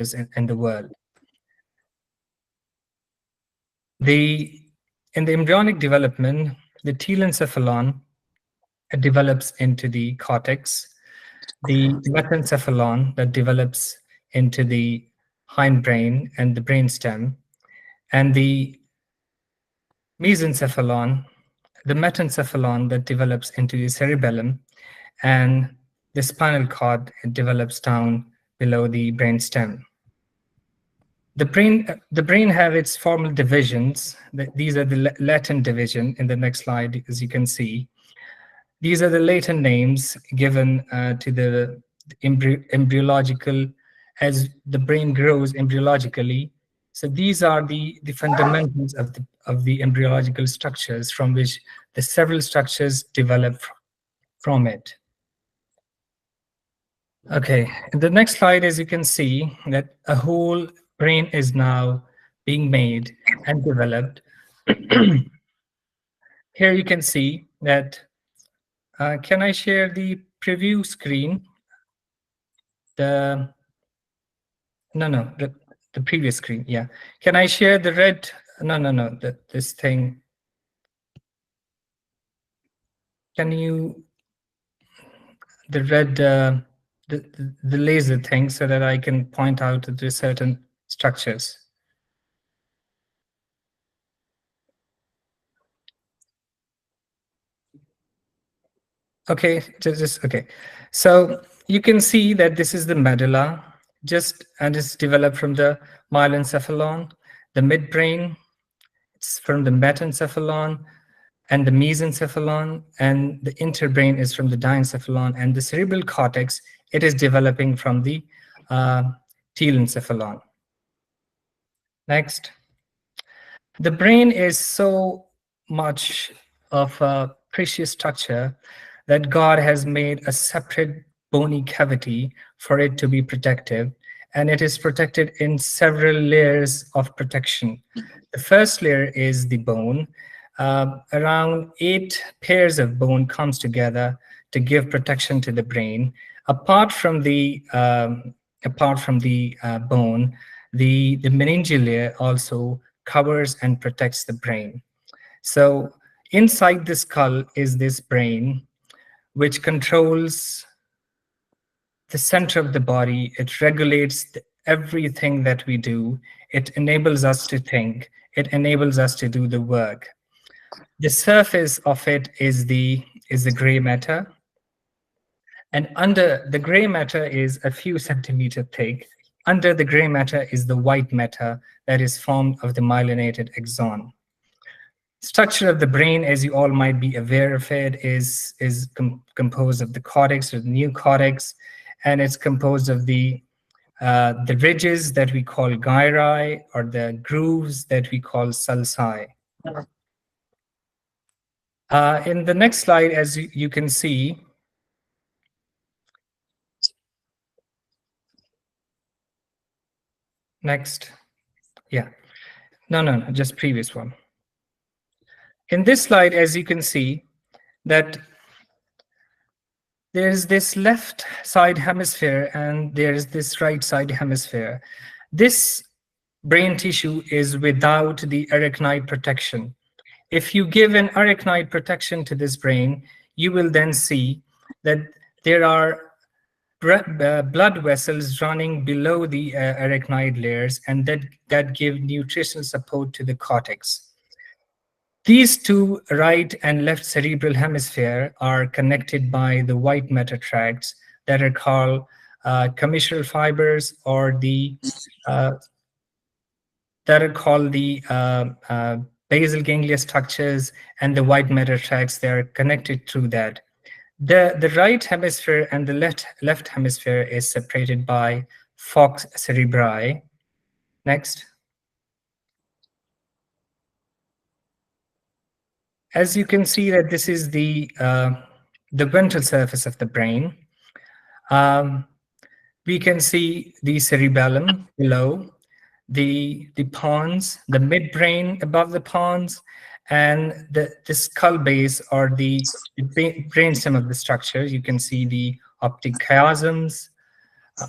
in the world. In the embryonic development, the telencephalon develops into the cortex, the metencephalon that develops into the hindbrain and the brainstem, and the mesencephalon, the metencephalon that develops into the cerebellum, and the spinal cord develops down below the brainstem. The brain have its formal divisions. These are the latent division in the next slide, as you can see. These are the latent names given to the embryological, as the brain grows embryologically. So these are the fundamentals of the embryological structures from which the several structures develop from it. Okay, in the next slide, as you can see, that a whole brain is now being made and developed. Here you can see that, can I share the preview screen? The previous screen, yeah. Can I share the red? No, this thing. Can you, the red, the laser thing, so that I can point out to certain structures? Okay, okay. So you can see that this is the medulla, and it's developed from the myelencephalon, the midbrain, it's from the metencephalon, and the mesencephalon, and the interbrain is from the diencephalon, and the cerebral cortex, it is developing from the telencephalon. Next. The brain is so much of a precious structure that God has made a separate bony cavity for it to be protective, and it is protected in several layers of protection. The first layer is the bone. Around 8 pairs of bone comes together to give protection to the brain. Apart from the bone, the meningeal layer also covers and protects the brain. So inside the skull is this brain, which controls the center of the body. It regulates everything that we do. It enables us to think. It enables us to do the work. The surface of it is the gray matter. And under the gray matter is a few centimeters thick. Under the gray matter is the white matter that is formed of the myelinated axon. Structure of the brain, as you all might be aware of it, is composed of the cortex or the neocortex, and it's composed of the ridges that we call gyri, or the grooves that we call sulci. In the next slide, as you can see, next, yeah, no, just previous one. In this slide, as you can see, that there's this left side hemisphere and there's this right side hemisphere. This brain tissue is without the arachnoid protection. If you give an arachnoid protection to this brain, you will then see that there are blood vessels running below the arachnoid layers, and that give nutritional support to the cortex. These two right and left cerebral hemisphere are connected by the white matter tracts that are called commissural fibers, or the basal ganglia structures, and the white matter tracts. They are connected through that. The right hemisphere and the left hemisphere is separated by falx cerebri. Next. As you can see, that this is the ventral surface of the brain. We can see the cerebellum below, the pons, the midbrain above the pons, and the skull base, or the brainstem of the structure. You can see the optic chiasms,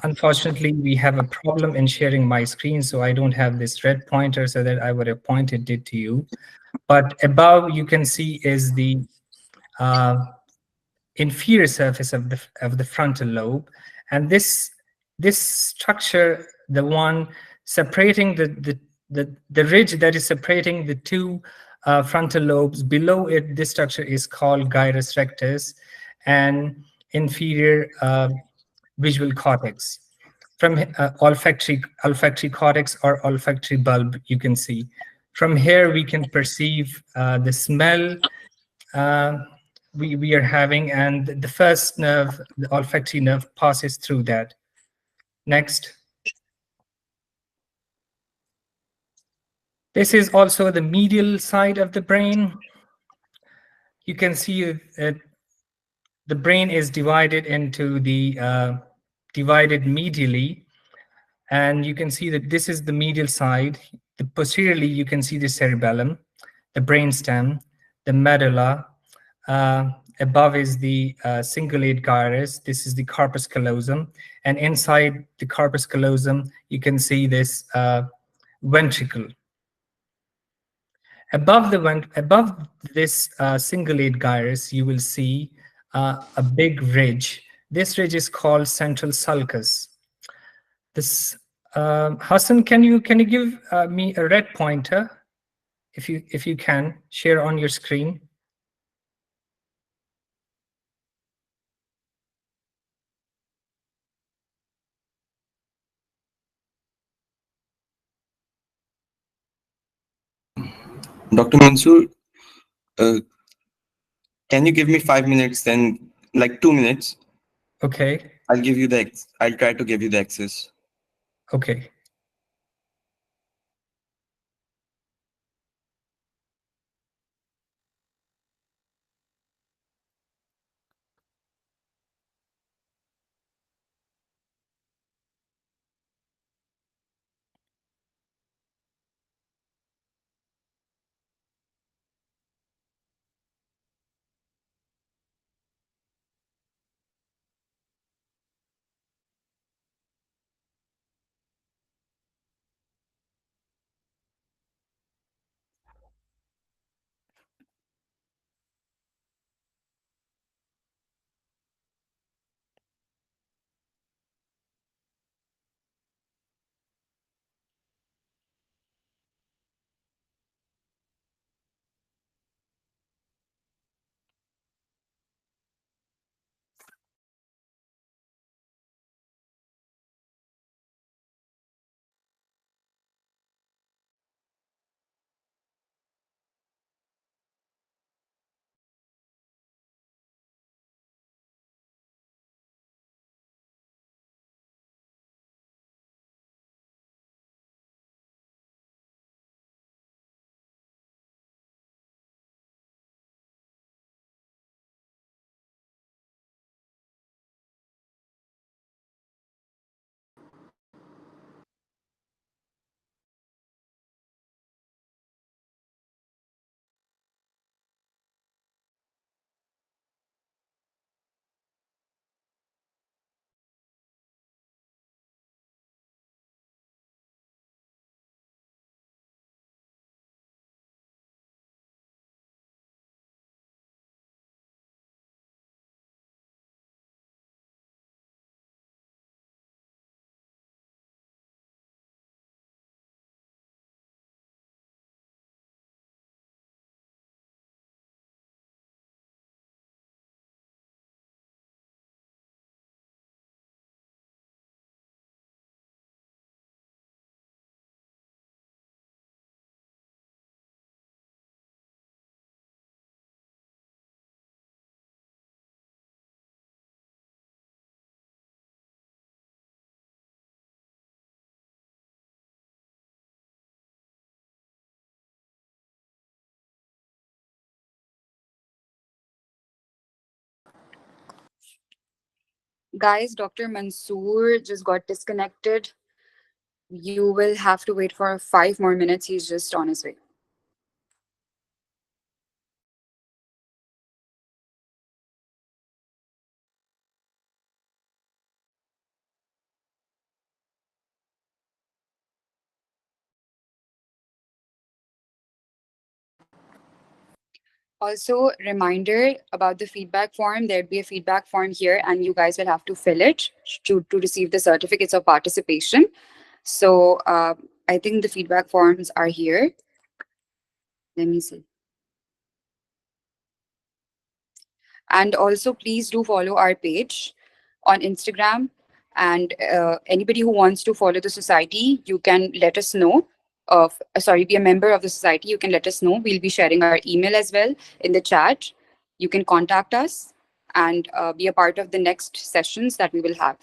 Unfortunately, we have a problem in sharing my screen, so I don't have this red pointer so that I would have pointed it to you. But above, you can see is the uh, inferior surface of the frontal lobe, and this structure, the one separating the ridge that is separating the two frontal lobes, below it, this structure is called gyrus rectus and inferior visual cortex. From olfactory cortex or olfactory bulb, you can see. From here, we can perceive the smell uh, we are having, and the first nerve, the olfactory nerve, passes through that. Next. This is also the medial side of the brain. You can see the brain is divided into the divided medially, and you can see that this is the medial side. Posteriorly, you can see the cerebellum, the brainstem, the medulla. Above is the cingulate gyrus. This is the corpus callosum, and inside the corpus callosum, you can see this ventricle. Above this cingulate gyrus, you will see a big ridge. This ridge is called central sulcus. This Hassan, can you give me a red pointer, if you can share on your screen? Dr. Mansoor, uh, can you give me 5 minutes, then like 2 minutes? Okay, I'll try to give you the access. okay. Guys, Dr. Mansoor just got disconnected. You will have to wait for 5 more minutes. He's just on his way. Also, reminder about the feedback form. There'd be a feedback form here, and you guys will have to fill it to receive the certificates of participation. So, I think the feedback forms are here. Let me see. And also, please do follow our page on Instagram. And anybody who wants to follow the society, you can let us know. Sorry, be a member of the society. You can let us know. We'll be sharing our email as well in the chat. You can contact us and be a part of the next sessions that we will have.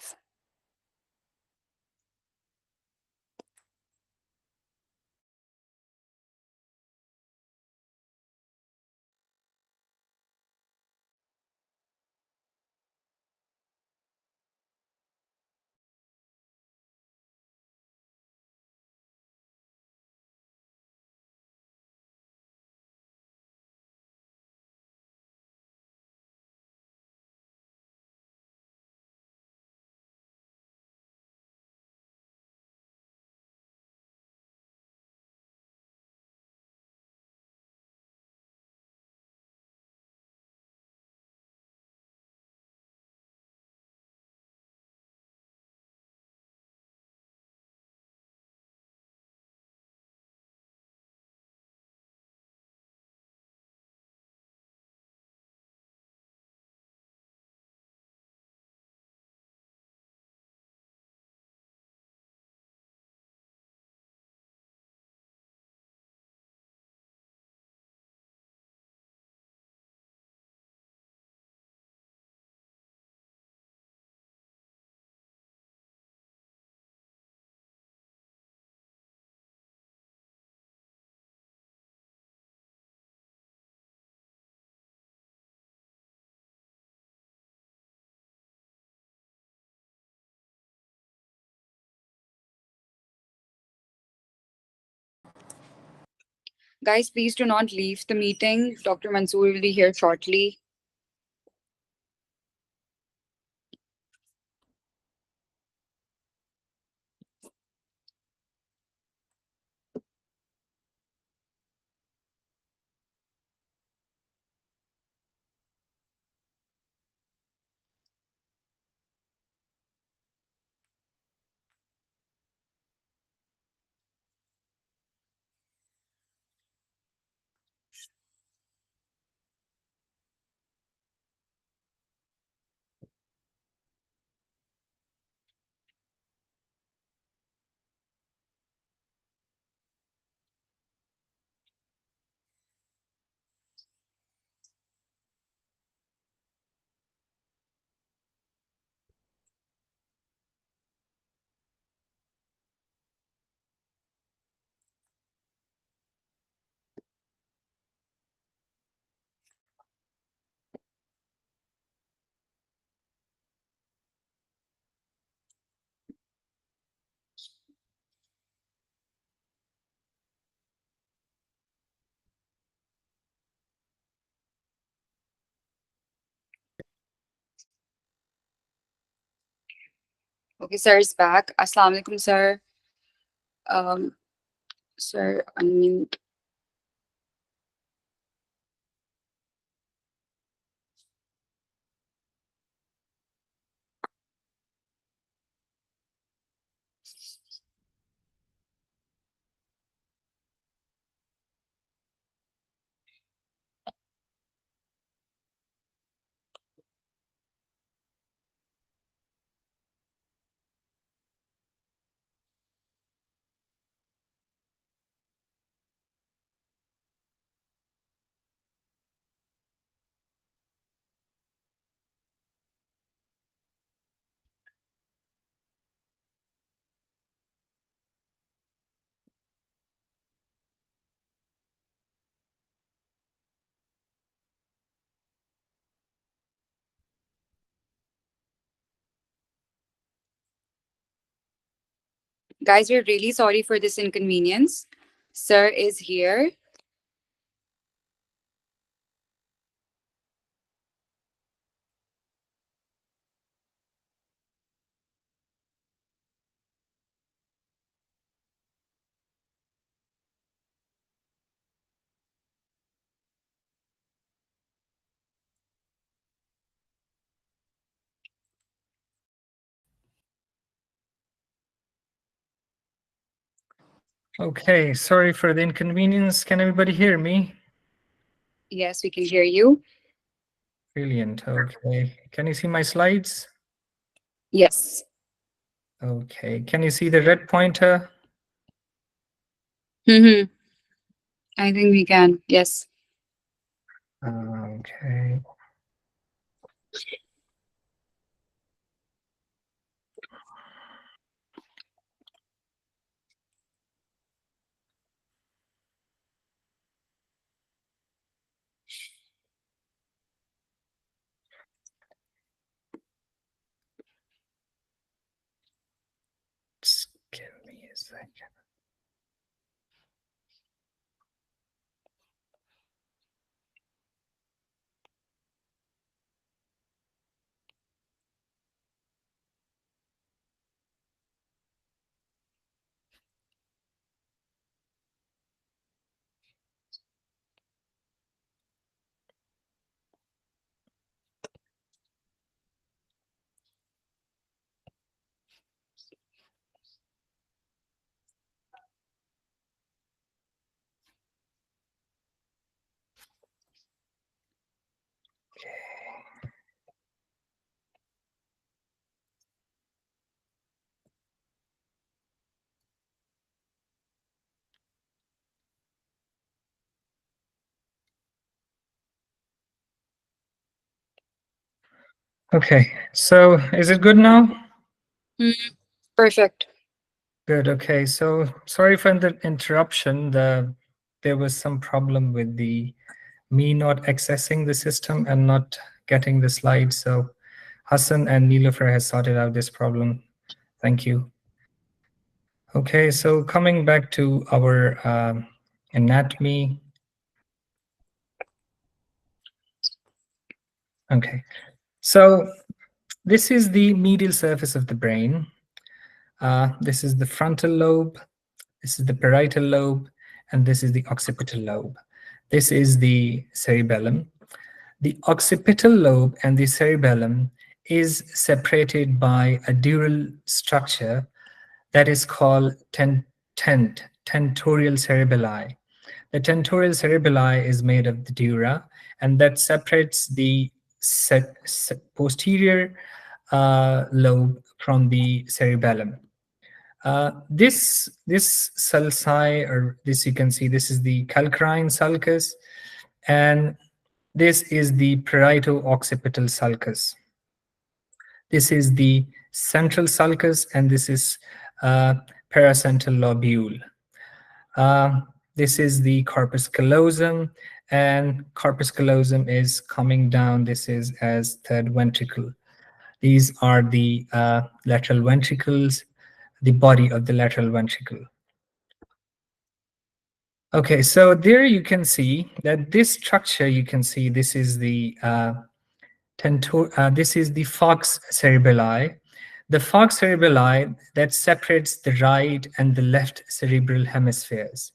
Guys, please do not leave the meeting. Dr. Mansoor will be here shortly. Okay, sir is back. Assalamu alaikum, sir. Um, sir, I mean, guys, we're really sorry for this inconvenience. Sir is here. Okay, sorry for the inconvenience. Can everybody hear me? Yes, we can hear you. Brilliant. Okay. Can you see my slides? Yes. Okay. Can you see the red pointer? Mm-hmm. I think we can. Yes. Okay. Just give me a second. Okay. So is it good now? Mm, perfect. Good. Okay. So sorry for the interruption. There was some problem with the me not accessing the system and not getting the slides. So Hassan and Nilofer has sorted out this problem. Thank you. Okay, so coming back to our anatomy. Okay, so this is the medial surface of the brain. This is the frontal lobe. This is the parietal lobe, and this is the occipital lobe. This is the cerebellum. The occipital lobe and the cerebellum is separated by a dural structure that is called tentorial cerebelli. The tentorial cerebelli is made of the dura, and that separates the posterior lobe from the cerebellum. This sulci, or this you can see, this is the calcarine sulcus, and this is the parieto-occipital sulcus. This is the central sulcus, and this is paracentral lobule. This is the corpus callosum, and corpus callosum is coming down. This is as third ventricle. These are the lateral ventricles, the body of the lateral ventricle. Okay, so there you can see that this structure, you can see this is the this is the Fox cerebelli. The Fox cerebelli that separates the right and the left cerebral hemispheres.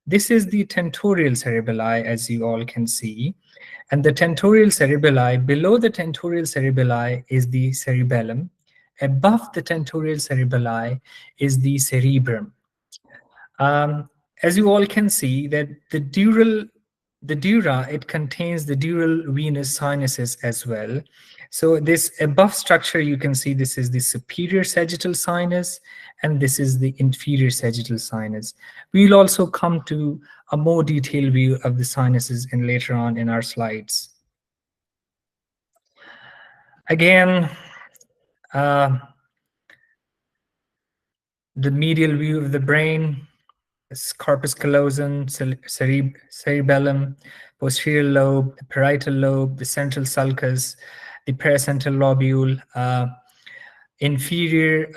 This is the tentorial cerebelli, as you all can see. And the tentorial cerebelli, below the tentorial cerebelli is the cerebellum. Above the tentorial cerebelli is the cerebrum. As you all can see, that the dura, it contains the dural venous sinuses as well. So this above structure, you can see this is the superior sagittal sinus, and this is the inferior sagittal sinus. We'll also come to a more detailed view of the sinuses in later on in our slides. Again, the medial view of the brain, corpus callosum, cerebellum, posterior lobe, the parietal lobe, the central sulcus, the paracentral lobule, inferior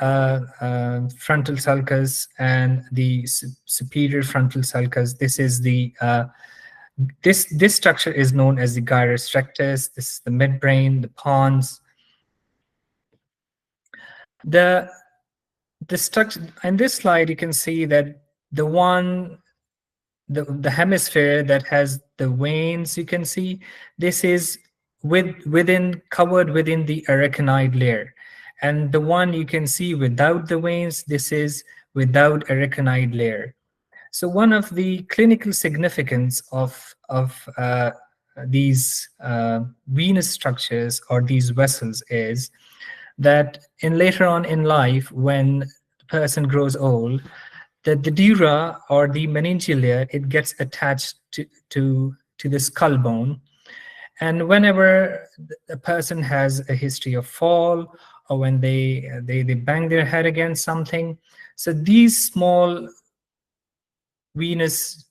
frontal sulcus, and the superior frontal sulcus. This is the this structure is known as the gyrus rectus. This is the midbrain, the pons. The structure in this slide, you can see that the one the hemisphere that has the veins, you can see this is covered within the arachnoid layer, and the one you can see without the veins, this is without arachnoid layer. So one of the clinical significance of these venous structures or these vessels is that in later on in life, when the person grows old, that the dura or the meningeal layer, it gets attached to the skull bone. And whenever a person has a history of fall, or when they bang their head against something, so these small venous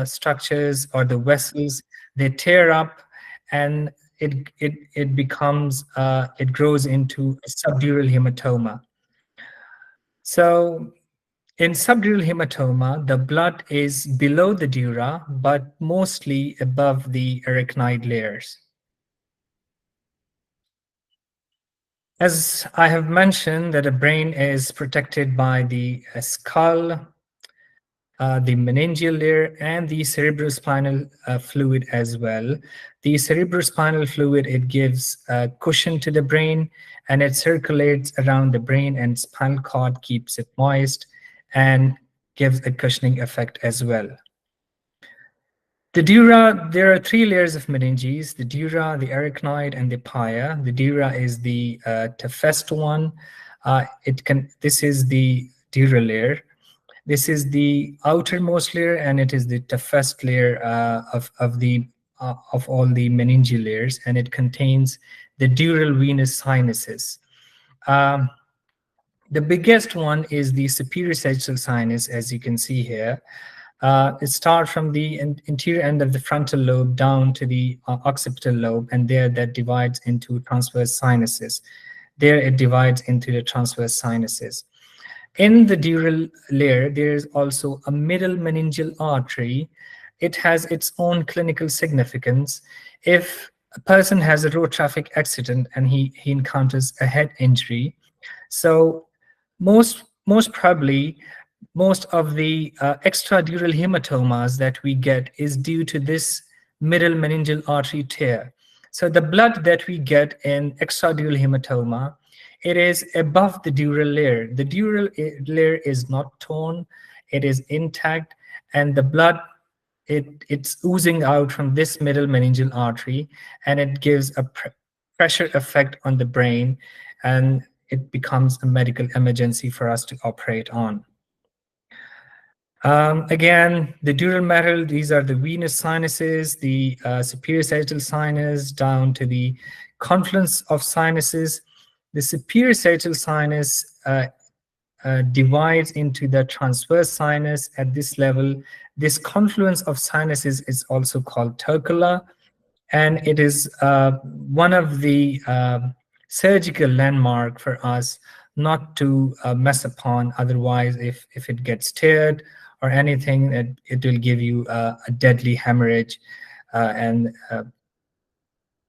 structures or the vessels, they tear up, and it becomes it grows into a subdural hematoma. So in subdural hematoma, the blood is below the dura, but mostly above the arachnoid layers. As I have mentioned, that the brain is protected by the skull, the meningeal layer, and the cerebrospinal fluid as well. The cerebrospinal fluid, it gives a cushion to the brain, and it circulates around the brain, and spinal cord keeps it moist and gives a cushioning effect as well. The dura, there are three layers of meninges: the dura, the arachnoid, and the pia. The dura is the toughest one. This is the dura layer. This is the outermost layer, and it is the toughest layer of all the meningeal layers, and it contains the dural venous sinuses. Um, the biggest one is the superior sagittal sinus, as you can see here. It starts from the interior end of the frontal lobe down to the occipital lobe, and there that divides into transverse sinuses. There it divides into the transverse sinuses. In the dural layer, there is also a middle meningeal artery. It has its own clinical significance. If a person has a road traffic accident and he encounters a head injury, so most probably most of the extradural hematomas that we get is due to this middle meningeal artery tear. So the blood that we get in extradural hematoma, it is above the dural layer. The dural layer is not torn, it is intact, and the blood, it's oozing out from this middle meningeal artery, and it gives a pressure effect on the brain, and it becomes a medical emergency for us to operate on. Again, the dural metal, these are the venous sinuses, the superior sagittal sinus down to the confluence of sinuses. The superior sagittal sinus divides into the transverse sinus at this level. This confluence of sinuses is also called turcula, and it is one of the surgical landmark for us not to mess upon. Otherwise, if it gets teared or anything, it will give you a deadly hemorrhage, and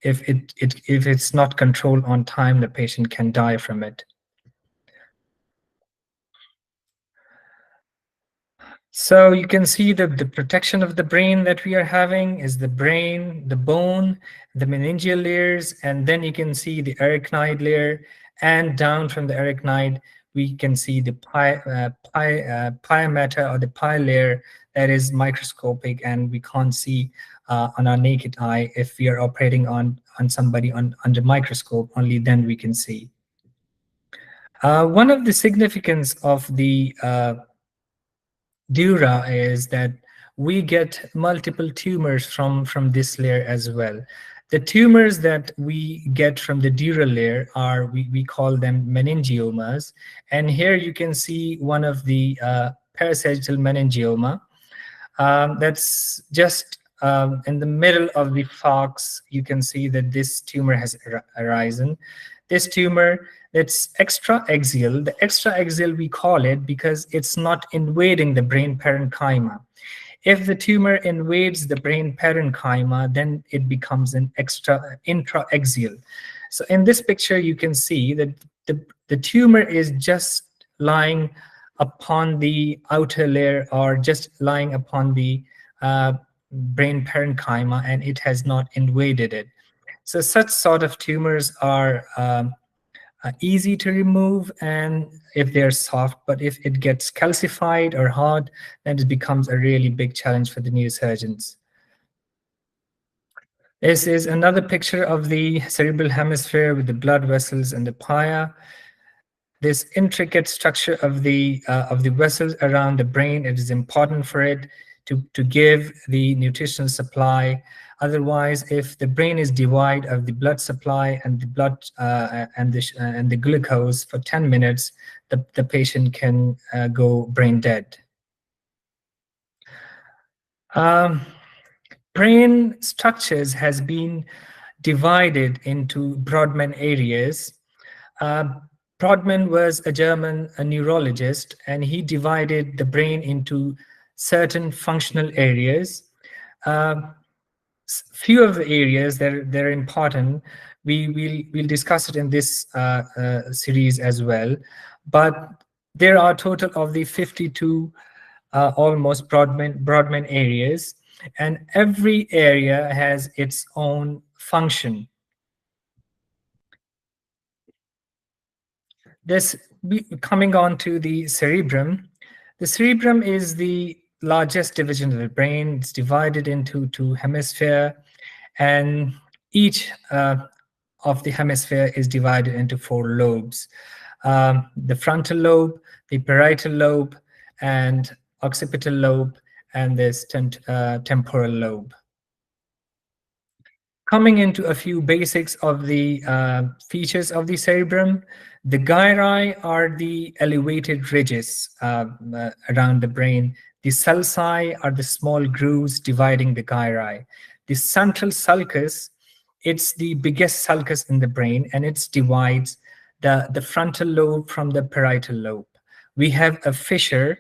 if it's not controlled on time, the patient can die from it. So you can see that the protection of the brain that we are having is the brain, the bone, the meningeal layers, and then you can see the arachnoid layer, and down from the arachnoid, we can see the pia or the pia layer that is microscopic, and we can't see on our naked eye. If we are operating on somebody under microscope, only then we can see. One of the significance of the dura is that we get multiple tumors from this layer as well. The tumors that we get from the dural layer are, we call them meningiomas, and here you can see one of the parasagittal meningioma. That's just in the middle of the fox. You can see that this tumor has arisen. This tumor, it's extraaxial. The extraaxial, we call it because it's not invading the brain parenchyma. If the tumor invades the brain parenchyma, then it becomes an intraaxial. So in this picture, you can see that the tumor is just lying upon the outer layer, or just lying upon the brain parenchyma, and it has not invaded it. So such sort of tumors are easy to remove and if they're soft, but if it gets calcified or hard, then it becomes a really big challenge for the neurosurgeons. This is another picture of the cerebral hemisphere with the blood vessels and the pia. This intricate structure of the vessels around the brain, it is important for it to give the nutritional supply. Otherwise, if the brain is devoid of the blood supply and the blood and the glucose for 10 minutes, the patient can go brain dead. Brain structures has been divided into Brodmann areas. Brodmann was a neurologist, and he divided the brain into certain functional areas. Few of the areas that are important, we'll discuss it in this series as well. But there are a total of the 52 almost Brodmann areas, and every area has its own function. Coming on to the cerebrum. The cerebrum is the largest division of the brain. It's divided into two hemispheres, and each of the hemisphere is divided into 4 lobes. The frontal lobe, the parietal lobe, and occipital lobe, and this temporal lobe. Coming into a few basics of the features of the cerebrum, the gyri are the elevated ridges around the brain. The sulci are the small grooves dividing the gyri. The central sulcus, it's the biggest sulcus in the brain, and it divides the frontal lobe from the parietal lobe. We have a fissure.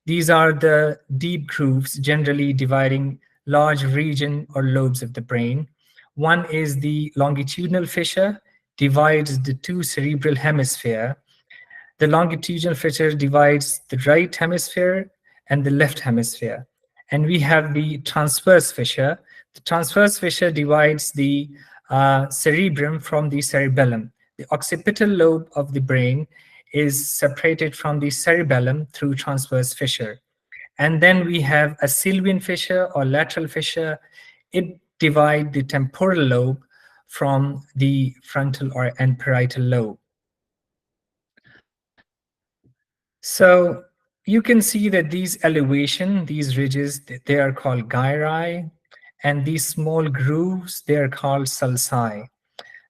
These are the deep grooves generally dividing large region or lobes of the brain. One is the longitudinal fissure, divides the 2 cerebral hemisphere. The longitudinal fissure divides the right hemisphere and the left hemisphere. And we have the transverse fissure. The transverse fissure divides the cerebrum from the cerebellum. The occipital lobe of the brain is separated from the cerebellum through transverse fissure. And then we have a Sylvian fissure or lateral fissure. It divides the temporal lobe from the frontal and parietal lobe. So you can see that these elevation, these ridges, they are called gyri, and these small grooves, they are called sulci.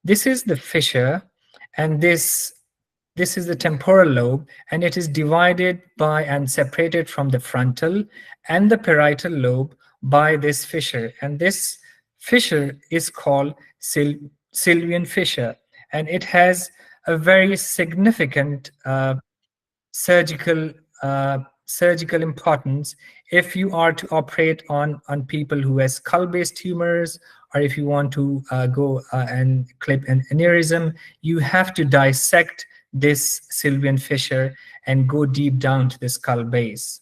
This is the fissure, and this is the temporal lobe, and it is divided by and separated from the frontal and the parietal lobe by this fissure. And this fissure is called Sylvian fissure, and it has a very significant surgical importance if you are to operate on people who has skull-based tumors, or if you want to go and clip an aneurysm. You have to dissect this Sylvian fissure and go deep down to the skull base.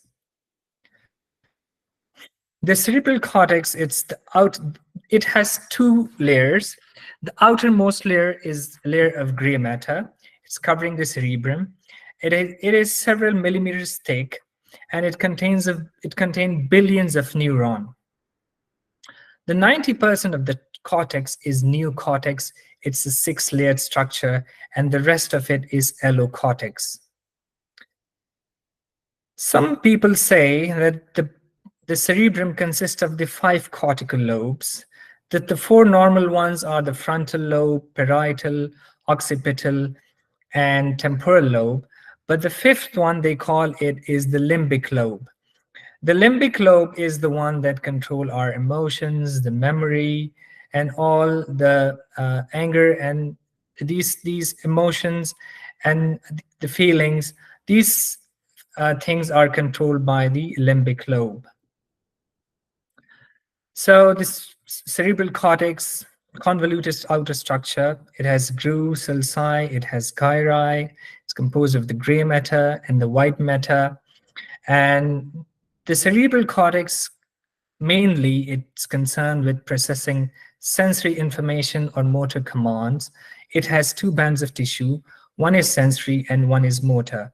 The cerebral cortex, it has 2 layers. The outermost layer is a layer of gray matter. It's covering the cerebrum. It is several millimeters thick, and it contains billions of neurons. The 90% of the cortex is neocortex. It's a 6-layered structure, and the rest of it is allocortex. Some people say that the cerebrum consists of the 5 cortical lobes, that the 4 normal ones are the frontal lobe, parietal, occipital, and temporal lobe. But the 5th one, they call it, is the limbic lobe. The limbic lobe is the one that controls our emotions, the memory, and all the anger and these emotions and the feelings. These things are controlled by the limbic lobe. So this cerebral cortex, convoluted outer structure, it has grooves, sulci, it has gyri. It's composed of the gray matter and the white matter. And the cerebral cortex, mainly it's concerned with processing sensory information or motor commands. It has 2 bands of tissue. One is sensory and one is motor.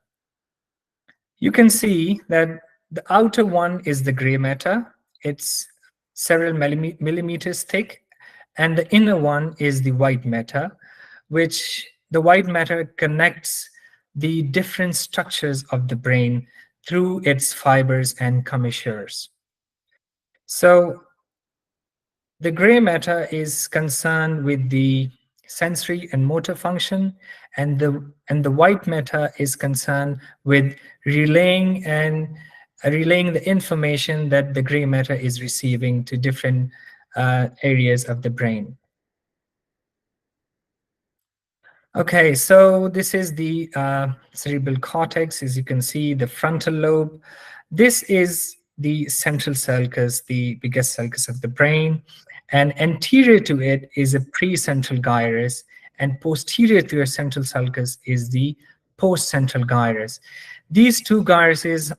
You can see that the outer one is the gray matter. It's several millimeters thick. And the inner one is the white matter, which the white matter connects the different structures of the brain through its fibers and commissures. So the gray matter is concerned with the sensory and motor function, and the white matter is concerned with relaying the information that the gray matter is receiving to different areas of the brain. Okay, so this is the cerebral cortex. As you can see, the frontal lobe. This is the central sulcus, the biggest sulcus of the brain. And anterior to it is a precentral gyrus, and posterior to your central sulcus is the postcentral gyrus. These two gyruses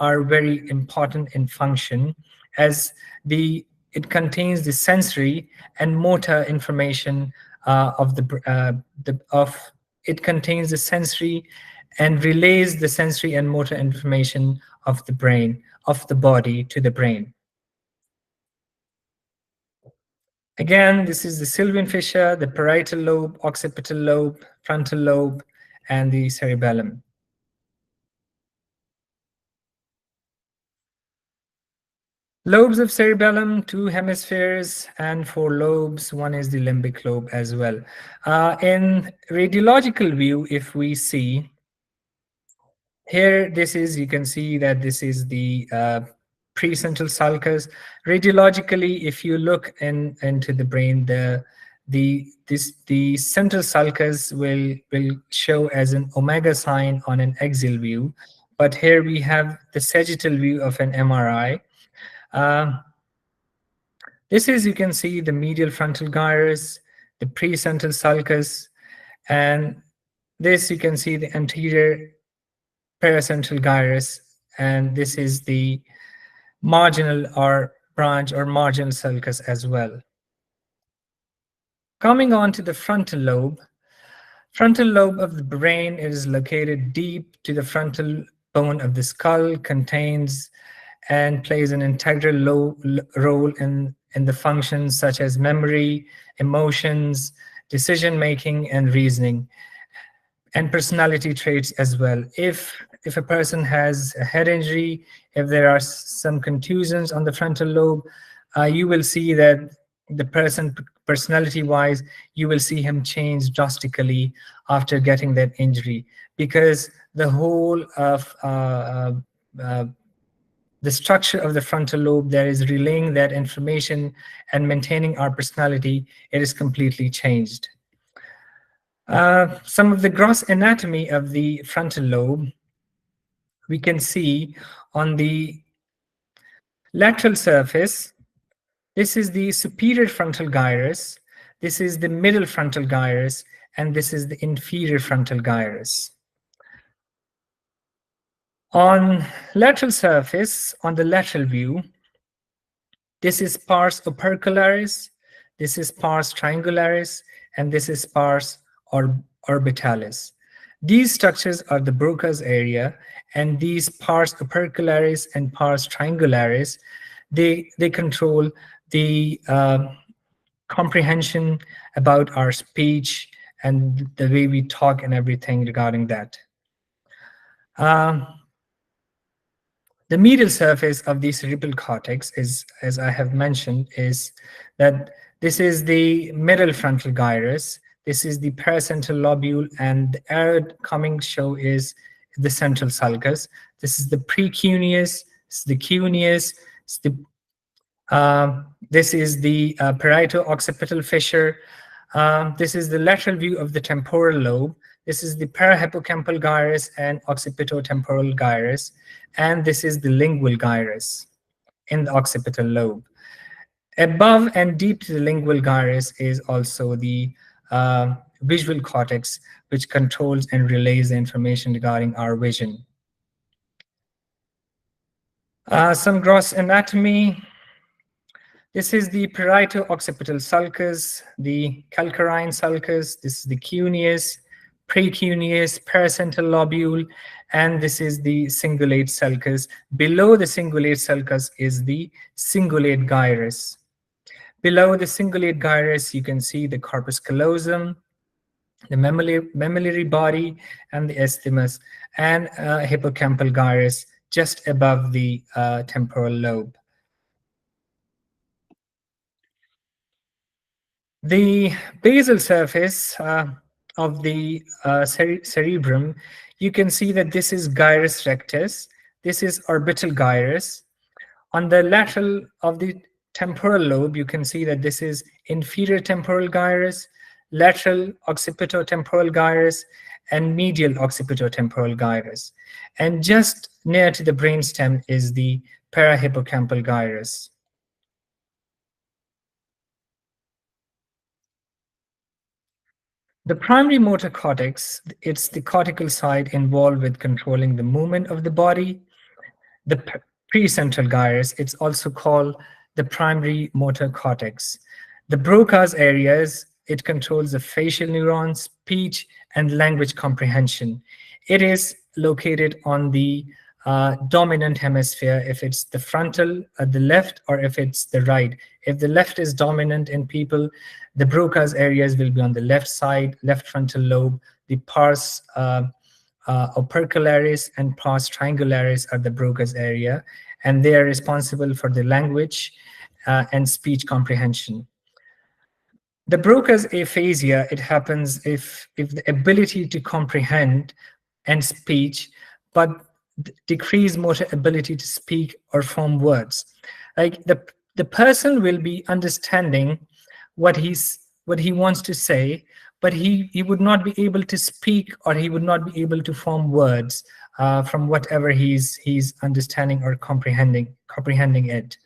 are very important in function, as it contains the sensory and motor information it contains the sensory and relays the sensory and motor information of the brain, of the body to the brain. Again, this is the Sylvian fissure, the parietal lobe, occipital lobe, frontal lobe, and the cerebellum. Lobes of cerebellum, 2 hemispheres and 4 lobes. One is the limbic lobe as well. In radiological view, if we see here, you can see that this is the precentral sulcus. Radiologically, if you look into the brain, the central sulcus will show as an omega sign on an axial view, but here we have the sagittal view of an MRI. This is, you can see the medial frontal gyrus, the precentral sulcus, and this you can see the anterior paracentral gyrus, and this is the marginal or branch or marginal sulcus as well. Coming on to the frontal lobe of the brain is located deep to the frontal bone of the skull, contains and plays an integral role in the functions such as memory, emotions, decision making, and reasoning, and personality traits as well. If a person has a head injury, if there are some contusions on the frontal lobe, you will see that the person, personality-wise, you will see him change drastically after getting that injury, because the whole of the structure of the frontal lobe that is relaying that information and maintaining our personality, it is completely changed. Some of the gross anatomy of the frontal lobe, we can see on the lateral surface. This is the superior frontal gyrus, this is the middle frontal gyrus, and this is the inferior frontal gyrus. On lateral surface, on the lateral view, this is pars opercularis, this is pars triangularis, and this is pars orbitalis. These structures are the Broca's area, and these pars opercularis and pars triangularis, they control the comprehension about our speech and the way we talk and everything regarding that. The medial surface of the cerebral cortex is, as I have mentioned, is that this is the middle frontal gyrus, this is the paracentral lobule, and the arrow coming show is the central sulcus. This is the precuneus, this is the cuneus, this is the parieto-occipital fissure. This is the lateral view of the temporal lobe. This is the parahippocampal gyrus and occipitotemporal gyrus, and this is the lingual gyrus in the occipital lobe. Above and deep to the lingual gyrus is also the visual cortex, which controls and relays the information regarding our vision. Some gross anatomy. This is the parieto-occipital sulcus, the calcarine sulcus, this is the cuneus, precuneus, paracentral lobule, and this is the cingulate sulcus. Below the cingulate sulcus is the cingulate gyrus. Below the cingulate gyrus, you can see the corpus callosum, the mammillary body, and the isthmus, and hippocampal gyrus just above the temporal lobe. The basal surface of the cerebrum, you can see that this is gyrus rectus, this is orbital gyrus. On the lateral of the temporal lobe, you can see that this is inferior temporal gyrus, lateral occipitotemporal gyrus, and medial occipitotemporal gyrus. And just near to the brainstem is the parahippocampal gyrus. The primary motor cortex, it's the cortical side involved with controlling the movement of the body. The precentral gyrus, it's also called the primary motor cortex. The Broca's areas, it controls the facial neurons, speech, and language comprehension. It is located on the dominant hemisphere if it's the frontal at the left or if it's the right. If the left is dominant in people, the Broca's areas will be on the left side, left frontal lobe. The pars opercularis and pars triangularis are the Broca's area, and they are responsible for the language and speech comprehension. The Broca's aphasia, it happens if the ability to comprehend and speech, but decreased motor ability to speak or form words. Like the person will be understanding what he wants to say, but he would not be able to speak, or he would not be able to form words from whatever he's understanding or comprehending it.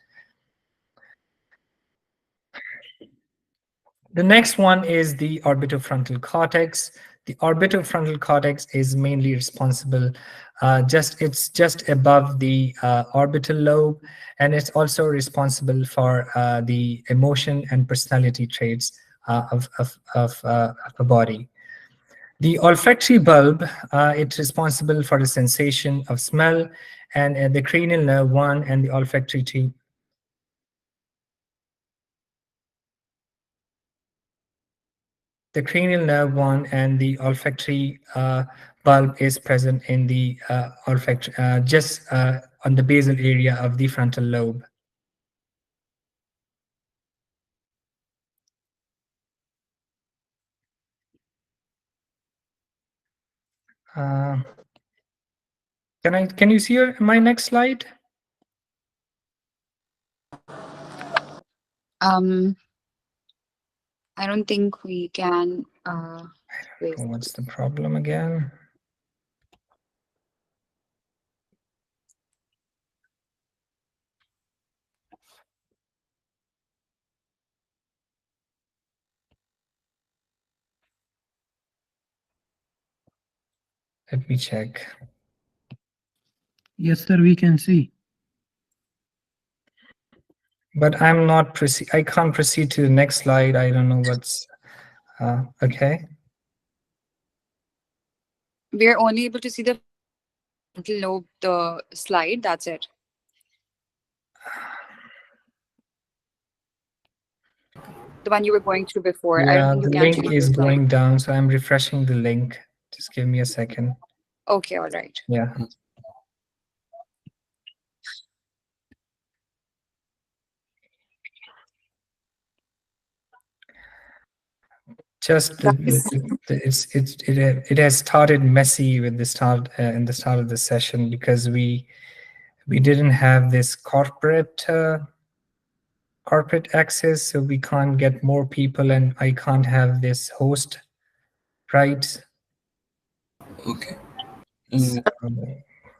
The next one is the orbitofrontal cortex. The orbitofrontal cortex is mainly responsible, it's just above the orbital lobe, and it's also responsible for the emotion and personality traits of a body. The olfactory bulb, it's responsible for the sensation of smell, and the cranial nerve 1 and the olfactory tube. The cranial nerve 1 and the olfactory bulb is present in the olfactory, just on the basal area of the frontal lobe. Can you see my next slide? I don't think we can. Wait. What's the problem again? Let me check. Yes, sir, we can see. But I'm not I can't proceed to the next slide. I don't know what's okay. We're only able to see the frontal lobe, the slide. That's it. The one you were going through before. I don't Yeah, think you the can link change is the slide. going down, so I'm refreshing the link. Just give me a second. Okay, all right. Yeah. Just it has started messy with the start in the start of the session, because we didn't have this corporate access, so we can't get more people, and I can't have this host rights. Okay.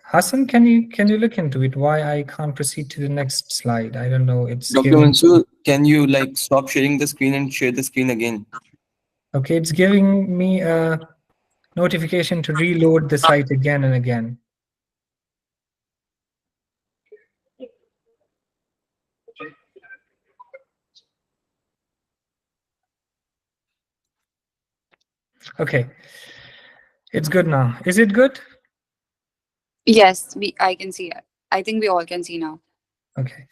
Hassan, can you look into it? Why I can't proceed to the next slide? I don't know. It's Dr. giving. Mansoor, can you like stop sharing the screen and share the screen again? Okay, it's giving me a notification to reload the site again and again. Okay. It's good now. Is it good? Yes, I can see it. I think we all can see now. Okay.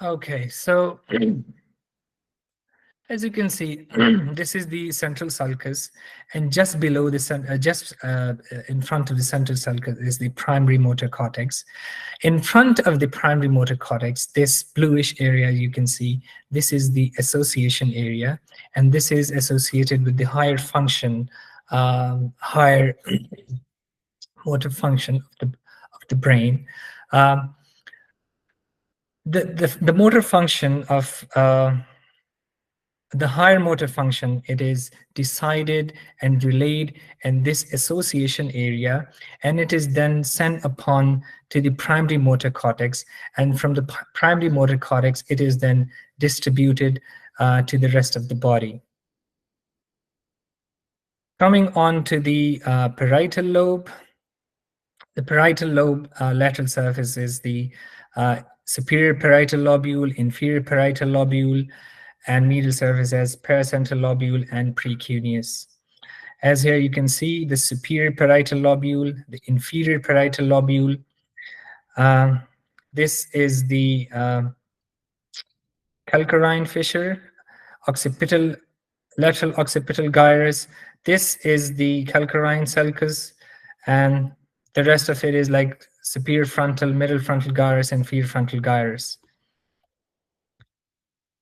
Okay, so as you can see, this is the central sulcus, and just below the in front of the central sulcus is the primary motor cortex. In front of the primary motor cortex, this bluish area you can see, this is the association area, and this is associated with the higher motor function of the brain. Um, the motor function of the higher motor function, it is decided and relayed in this association area, and it is then sent upon to the primary motor cortex, and from the primary motor cortex it is then distributed to the rest of the body. Coming on to the parietal lobe. The parietal lobe lateral surface is the superior parietal lobule, inferior parietal lobule, and medial surface as paracentral lobule and precuneus. As here you can see the superior parietal lobule, the inferior parietal lobule. This is the calcarine fissure, lateral occipital gyrus. This is the calcarine sulcus, and the rest of it is like superior frontal, middle frontal gyrus, and inferior frontal gyrus.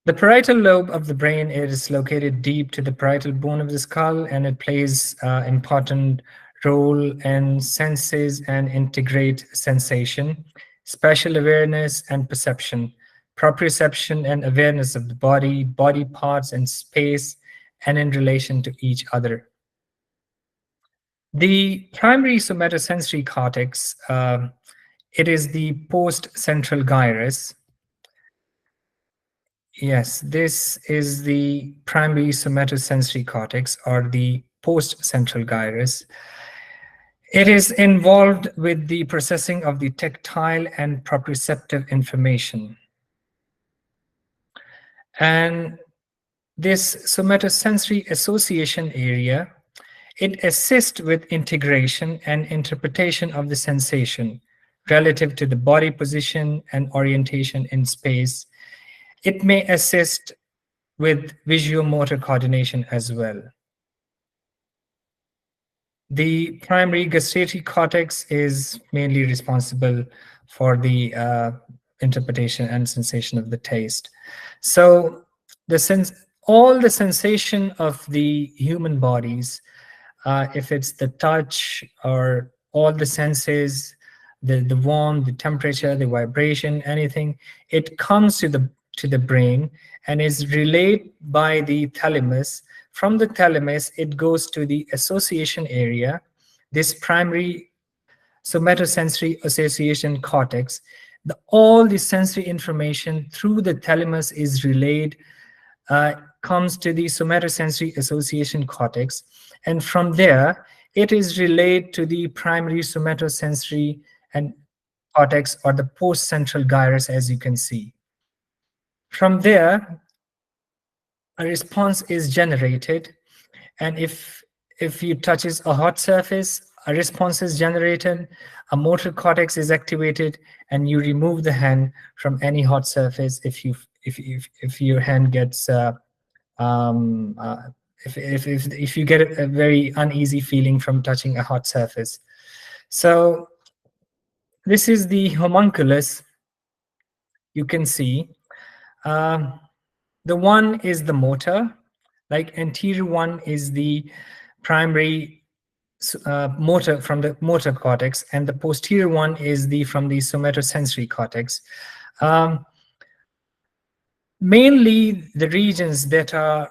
The parietal lobe of the brain is located deep to the parietal bone of the skull, and it plays an important role in senses and integrate sensation, spatial awareness and perception, proprioception and awareness of the body, body parts and space, and in relation to each other. The primary somatosensory cortex, it is the post-central gyrus. Yes, this is the primary somatosensory cortex, or the post-central gyrus. It is involved with the processing of the tactile and proprioceptive information. And this somatosensory association area, it assists with integration and interpretation of the sensation relative to the body position and orientation in space. It may assist with visuomotor coordination as well. The primary gustatory cortex is mainly responsible for the interpretation and sensation of the taste. So all the sensation of the human bodies, if it's the touch or all the senses, the warmth, the temperature, the vibration, anything, it comes to the brain and is relayed by the thalamus. From the thalamus, it goes to the association area, this primary somatosensory association cortex. All the sensory information through the thalamus is relayed, comes to the somatosensory association cortex, and from there, it is relayed to the primary somatosensory and cortex, or the post-central gyrus, as you can see. From there, a response is generated, and if you touches a hot surface, a response is generated, a motor cortex is activated, and you remove the hand from any hot surface if your hand gets if you get a very uneasy feeling from touching a hot surface. So this is the homunculus. You can see the one is the motor, like anterior one is the primary motor from the motor cortex, and the posterior one is from the somatosensory cortex. Mainly the regions that are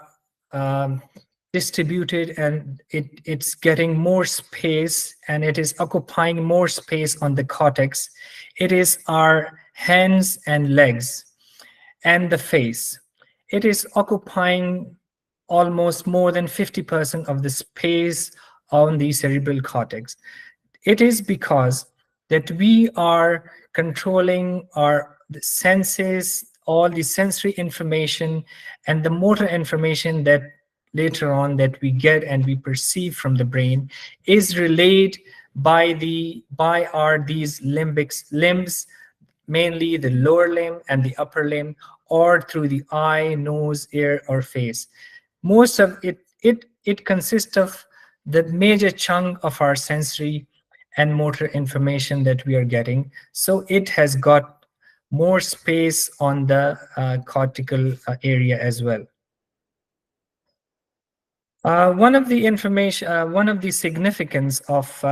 distributed, and it's getting more space, and it is occupying more space on the cortex. It is our hands and legs and the face. It is occupying almost more than 50% of the space on the cerebral cortex. It is because that we are controlling our senses, all the sensory information and the motor information that later on that we get and we perceive from the brain is relayed by our these limbs, mainly the lower limb and the upper limb, or through the eye, nose, ear, or face. Most of it consists of the major chunk of our sensory and motor information that we are getting. So it has got more space on the cortical area as well. One of the significance of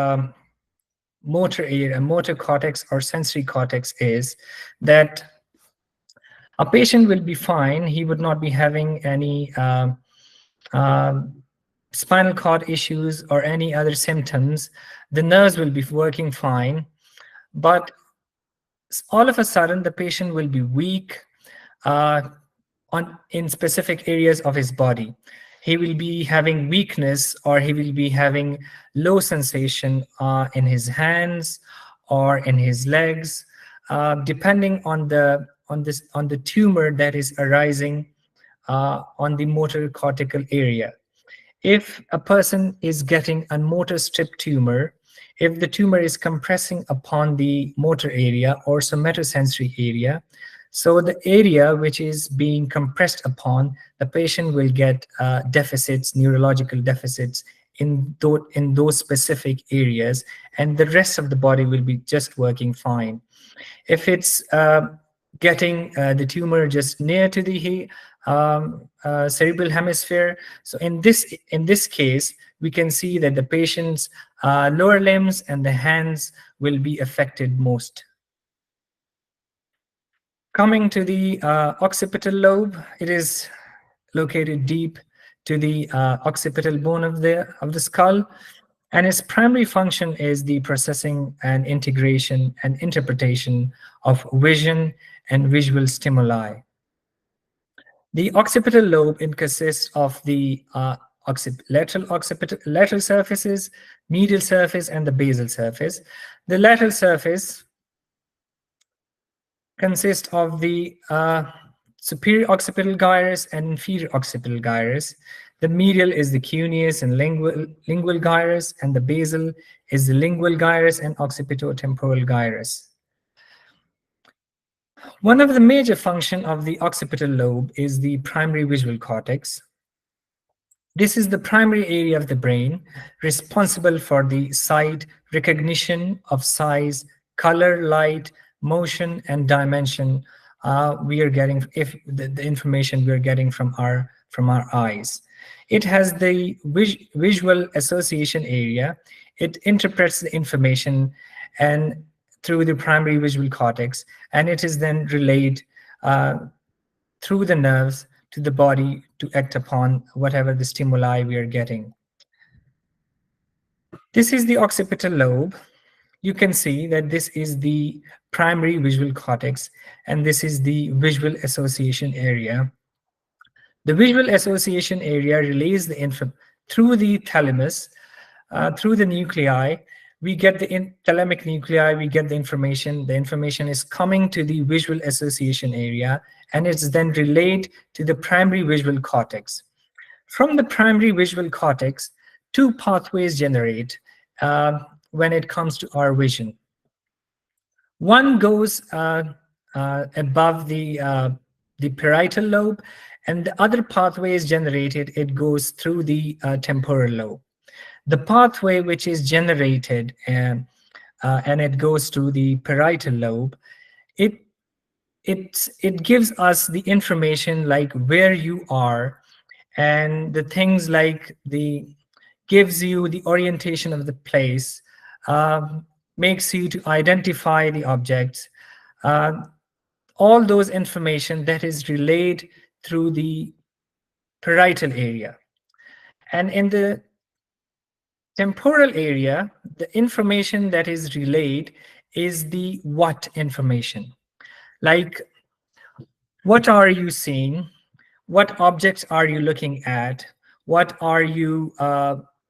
motor area, motor cortex or sensory cortex is that a patient will be fine. He would not be having any spinal cord issues or any other symptoms. The nerves will be working fine, but all of a sudden the patient will be weak uh, in specific areas of his body. He will be having weakness, or he will be having low sensation in his hands or in his legs, depending on the tumor that is arising on the motor cortical area. If a person is getting a motor strip tumor, if the tumor is compressing upon the motor area or somatosensory area, so the area which is being compressed upon, the patient will get deficits, neurological deficits in those specific areas, and the rest of the body will be just working fine. If it's getting the tumor just near to the cerebral hemisphere, so in this case, we can see that the patient's lower limbs and the hands will be affected most. Coming to the occipital lobe, it is located deep to the occipital bone of the skull, and its primary function is the processing and integration and interpretation of vision and visual stimuli. The occipital lobe it consists of the lateral surfaces, medial surface, and the basal surface. The lateral surface consists of the superior occipital gyrus and inferior occipital gyrus. The medial is the cuneus and lingual gyrus, and the basal is the lingual gyrus and occipitotemporal gyrus. One of the major functions of the occipital lobe is the primary visual cortex. This is the primary area of the brain responsible for the sight recognition of size, color, light, motion, and dimension we are getting if the information we are getting from our eyes. It has the visual association area. It interprets the information and through the primary visual cortex, and it is then relayed through the nerves to the body to act upon whatever the stimuli we are getting. This is the occipital lobe. You can see that this is the primary visual cortex, and this is the visual association area. The visual association area relays the info through the thalamus, through the nuclei. We get the thalamic nuclei, we get the information. The information is coming to the visual association area, and it's then relayed to the primary visual cortex. From the primary visual cortex, two pathways generate when it comes to our vision. One goes above the parietal lobe, and the other pathway is generated. It goes through the temporal lobe. The pathway which is generated and it goes to the parietal lobe, it gives us the information like where you are, and the things like gives you the orientation of the place, makes you to identify the objects, all those information that is relayed through the parietal area. And in the temporal area, the information that is relayed is the what information. Like, what are you seeing? What objects are you looking at? What are you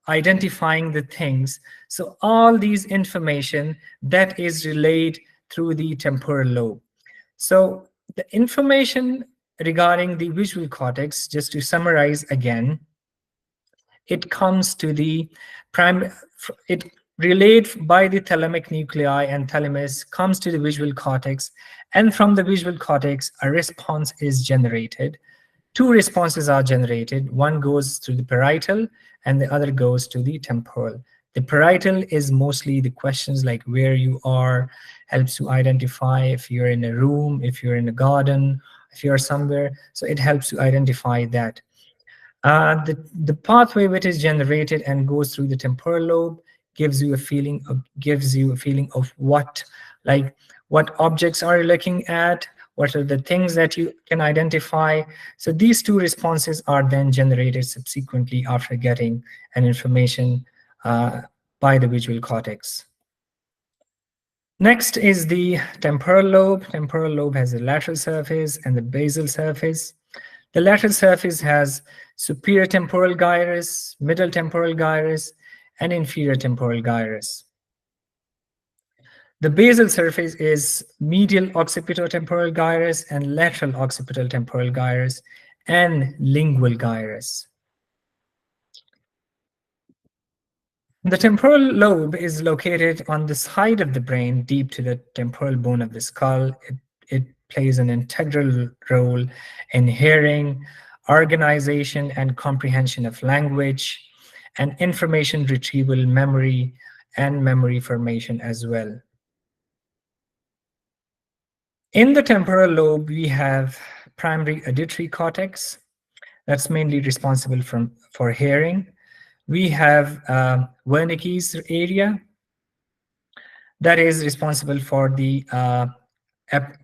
identifying the things. So all these information that is relayed through the temporal lobe. So the information regarding the visual cortex, just to summarize again, it comes to the prime, it relayed by the thalamic nuclei and thalamus, comes to the visual cortex, and from the visual cortex a response is generated. Two responses are generated. One goes to the parietal and the other goes to the temporal. The parietal is mostly the questions like where you are, helps to identify if you're in a room, if you're in a garden, if you're somewhere. So it helps to identify that. The pathway which is generated and goes through the temporal lobe gives you a feeling of what, like what objects are you looking at, what are the things that you can identify. So these two responses are then generated subsequently after getting an information by the visual cortex. Next is the temporal lobe. Temporal lobe has the lateral surface and the basal surface. The lateral surface has superior temporal gyrus, middle temporal gyrus, and inferior temporal gyrus. The basal surface is medial occipitotemporal gyrus and lateral occipital temporal gyrus and lingual gyrus. The temporal lobe is located on the side of the brain, deep to the temporal bone of the skull. It plays an integral role in hearing, organization and comprehension of language, and information retrieval, memory, and memory formation as well. In the temporal lobe, we have primary auditory cortex that's mainly responsible for hearing. We have Wernicke's area that is responsible for the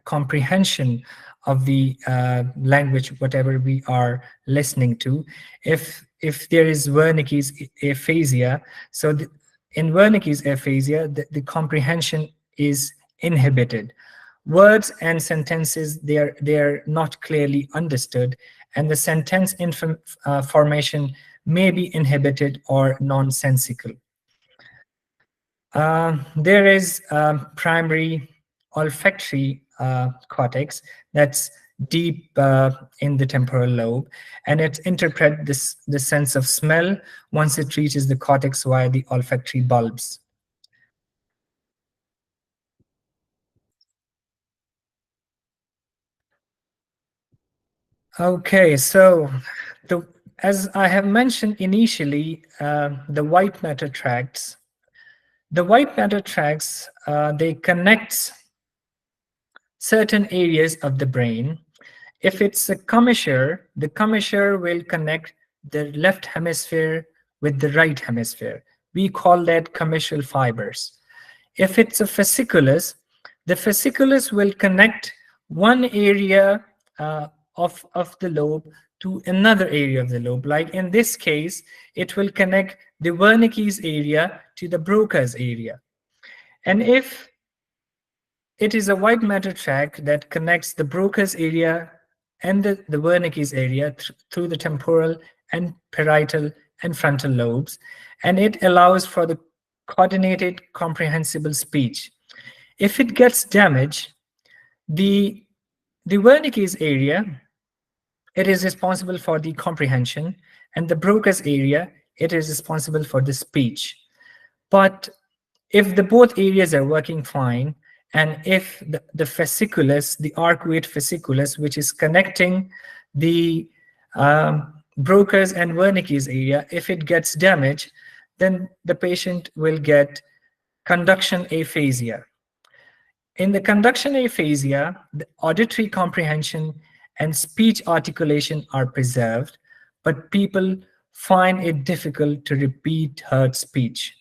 comprehension of the language, whatever we are listening to. If there is Wernicke's aphasia, so in Wernicke's aphasia, the comprehension is inhibited. Words and sentences, they're not clearly understood, and the sentence formation may be inhibited or nonsensical. There is primary olfactory cortex that's deep in the temporal lobe, and it interprets the sense of smell once it reaches the cortex via the olfactory bulbs. Okay, so as I have mentioned initially, the white matter tracts. The white matter tracts, they connect certain areas of the brain. If it's a commissure, the commissure will connect the left hemisphere with the right hemisphere. We call that commissure fibers. If it's a fasciculus, the fasciculus will connect one area of the lobe to another area of the lobe. Like in this case, it will connect the Wernicke's area to the Broca's area. And if it is a white matter tract that connects the Broca's area and the Wernicke's area through the temporal and parietal and frontal lobes, and it allows for the coordinated comprehensible speech. If it gets damaged, the Wernicke's area, it is responsible for the comprehension, and the Broca's area, it is responsible for the speech. But if the both areas are working fine, and if the fasciculus, the arcuate fasciculus, which is connecting the Broca's and Wernicke's area, if it gets damaged, then the patient will get conduction aphasia. In the conduction aphasia, the auditory comprehension and speech articulation are preserved, but people find it difficult to repeat heard speech.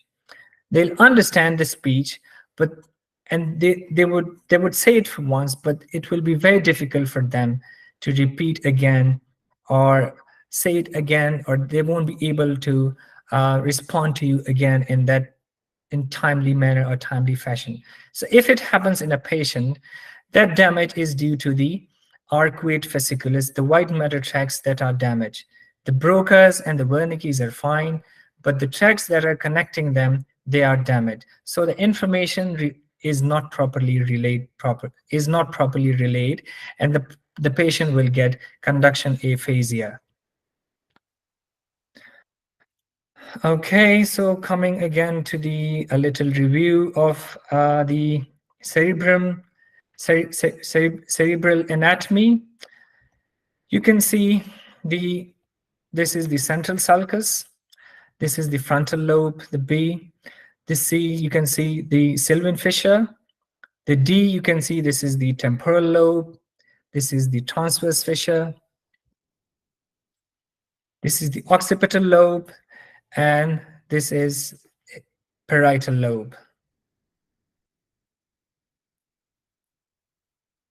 They'll understand the speech, and they would say it for once, but it will be very difficult for them to repeat again or say it again, or they won't be able to respond to you again in timely manner or timely fashion. So if it happens in a patient, that damage is due to the arcuate fasciculus, the white matter tracts that are damaged. The Broca's and the Wernicke's are fine, but the tracks that are connecting them, they are damaged. So the information is not properly relayed, and the patient will get conduction aphasia. Okay, so coming again to a little review of the cerebrum, cerebral anatomy. You can see this is the central sulcus. This is the frontal lobe, the B. The C, you can see the Sylvian fissure. The D, you can see this is the temporal lobe. This is the transverse fissure. This is the occipital lobe, and this is parietal lobe.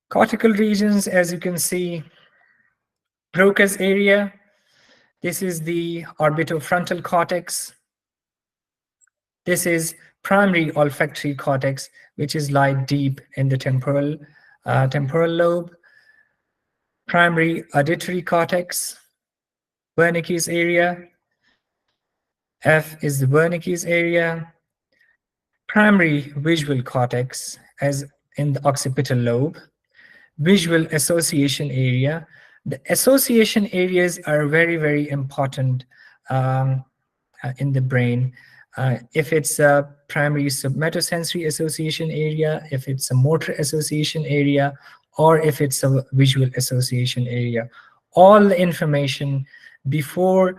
Cortical regions, as you can see, Broca's area. This is the orbitofrontal cortex. This is primary olfactory cortex, which is lie deep in the temporal lobe. Primary auditory cortex, Wernicke's area. F is the Wernicke's area. Primary visual cortex, as in the occipital lobe. Visual association area. The association areas are very, very important in the brain. If it's a primary submatosensory association area, if it's a motor association area, or if it's a visual association area. All the information before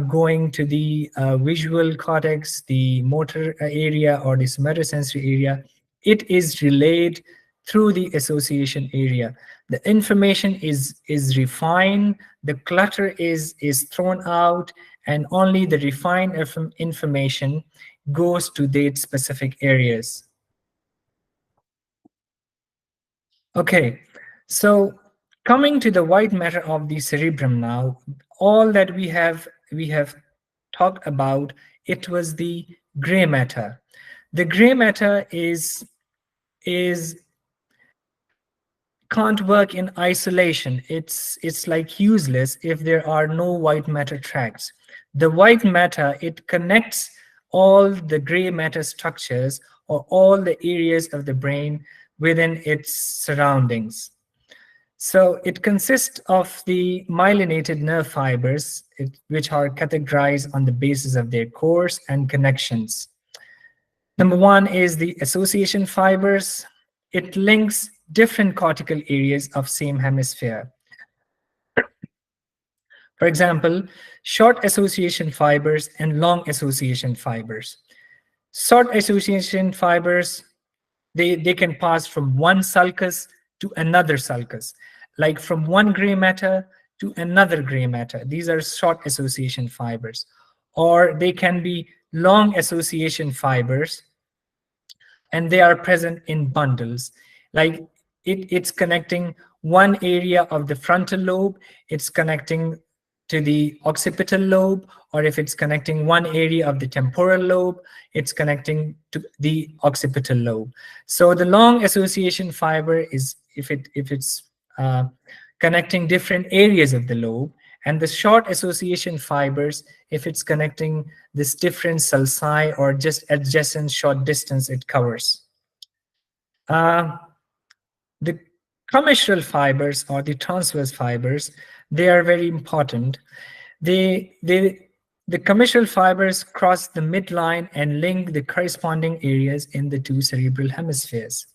going to the visual cortex, the motor area, or the somatosensory area, it is relayed through the association area. The information is refined, the clutter is thrown out, and only the refined information goes to the specific areas. Okay, so coming to the white matter of the cerebrum now, all that we have talked about, it was the gray matter. The gray matter can't work in isolation. It's like useless if there are no white matter tracks. The white matter, it connects all the gray matter structures or all the areas of the brain within its surroundings. So it consists of the myelinated nerve fibers, which are categorized on the basis of their cores and connections. Number one is the association fibers. It links different cortical areas of same hemisphere. For example, short association fibers and long association fibers. Short association fibers, they can pass from one sulcus to another sulcus, like from one gray matter to another gray matter. These are short association fibers. Or they can be long association fibers, and they are present in bundles. Like it's connecting one area of the frontal lobe, it's connecting to the occipital lobe, or if it's connecting one area of the temporal lobe, it's connecting to the occipital lobe. So the long association fiber is if it's connecting different areas of the lobe, and the short association fibers if it's connecting this different sulci or just adjacent short distance it covers. The commissural fibers or the transverse fibers, they are very important. The commissural fibers cross the midline and link the corresponding areas in the two cerebral hemispheres.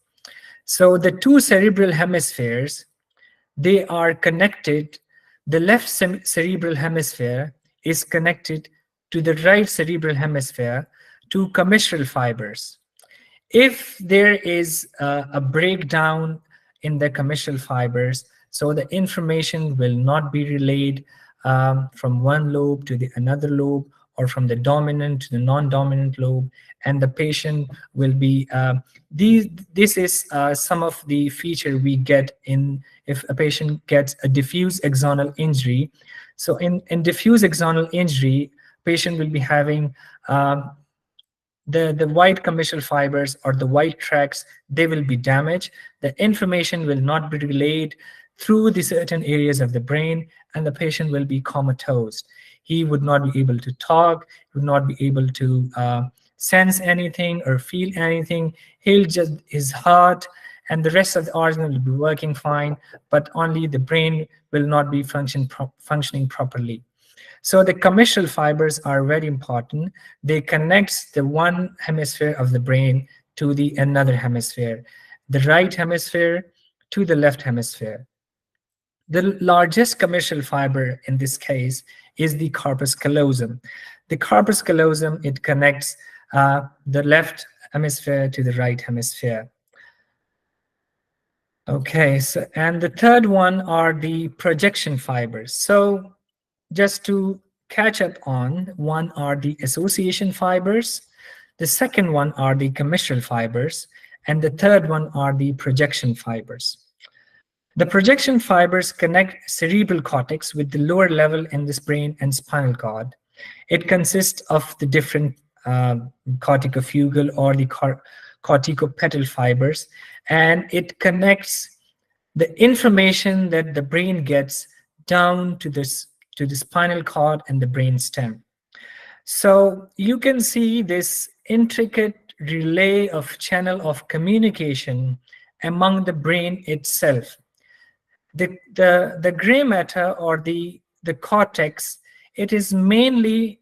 So the two cerebral hemispheres, they are connected. The left cerebral hemisphere is connected to the right cerebral hemisphere to commissural fibers. If there is a breakdown in the commissural fibers, so the information will not be relayed from one lobe to the another lobe, or from the dominant to the non-dominant lobe, and the patient will be this is some of the feature we get in if a patient gets a diffuse axonal injury. So in diffuse axonal injury, patient will be having the white commissural fibers or the white tracks, they will be damaged. The information will not be relayed through the certain areas of the brain, and the patient will be comatose. He would not be able to talk, he would not be able to sense anything or feel anything. He'll just, his heart and the rest of the organ will be working fine, but only the brain will not be functioning properly. So the commissure fibers are very important. They connect the one hemisphere of the brain to the another hemisphere, the right hemisphere to the left hemisphere. The largest commissure fiber in this case is the corpus callosum. The corpus callosum, it connects the left hemisphere to the right hemisphere. Okay, so and the third one are the projection fibers. So just to catch up on, one are the association fibers, the second one are the commissure fibers, and the third one are the projection fibers. The projection fibers connect cerebral cortex with the lower level in this brain and spinal cord. It consists of the different corticofugal or the corticopetal fibers, and it connects the information that the brain gets down to the spinal cord and the brain stem. So you can see this intricate relay of channel of communication among the brain itself. The gray matter or the cortex, it is mainly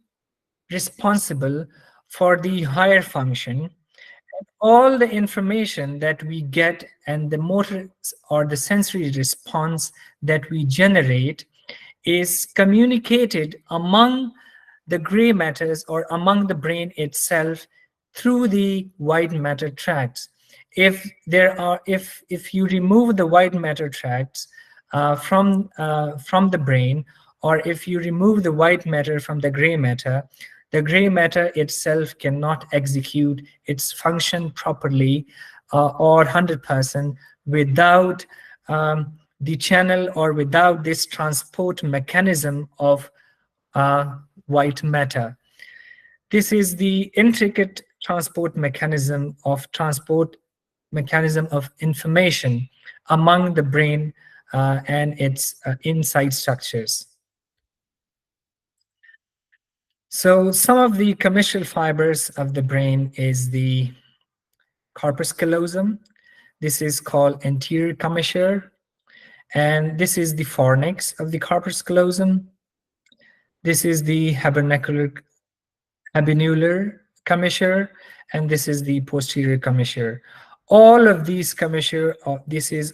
responsible for the higher function. All the information that we get and the motor or the sensory response that we generate is communicated among the gray matters or among the brain itself through the white matter tracts. If you remove the white matter tracts from the brain, or if you remove the white matter from the gray matter itself cannot execute its function properly or 100% without the channel or without this transport mechanism of white matter. This is the intricate transport mechanism of information among the brain and its inside structures. So some of the commissure fibers of the brain is the corpus callosum. This is called anterior commissure, and this is the fornix of the corpus callosum. This is the habenular commissure, and this is the posterior commissure. All of these commissure, this is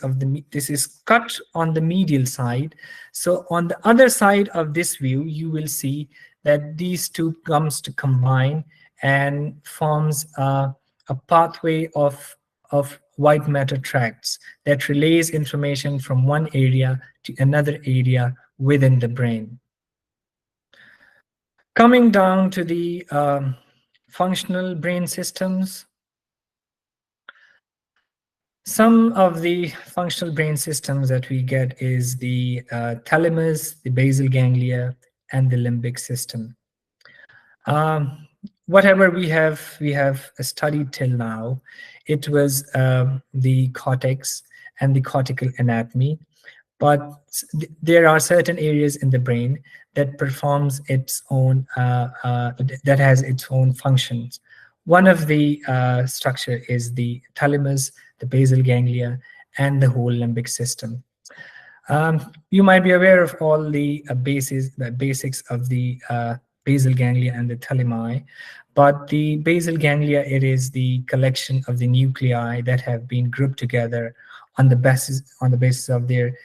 cut on the medial side. So on the other side of this view, you will see that these two comes to combine and forms a pathway of white matter tracts that relays information from one area to another area within the brain. Coming down to the functional brain systems, some of the functional brain systems that we get is the thalamus, the basal ganglia, and the limbic system. Whatever we have studied till now, it was the cortex and the cortical anatomy, but there are certain areas in the brain that performs its own, that has its own functions. One of the structure is the thalamus, the basal ganglia, and the whole limbic system. You might be aware of all the basics of the basal ganglia and the thalami, but the basal ganglia, it is the collection of the nuclei that have been grouped together on the basis of their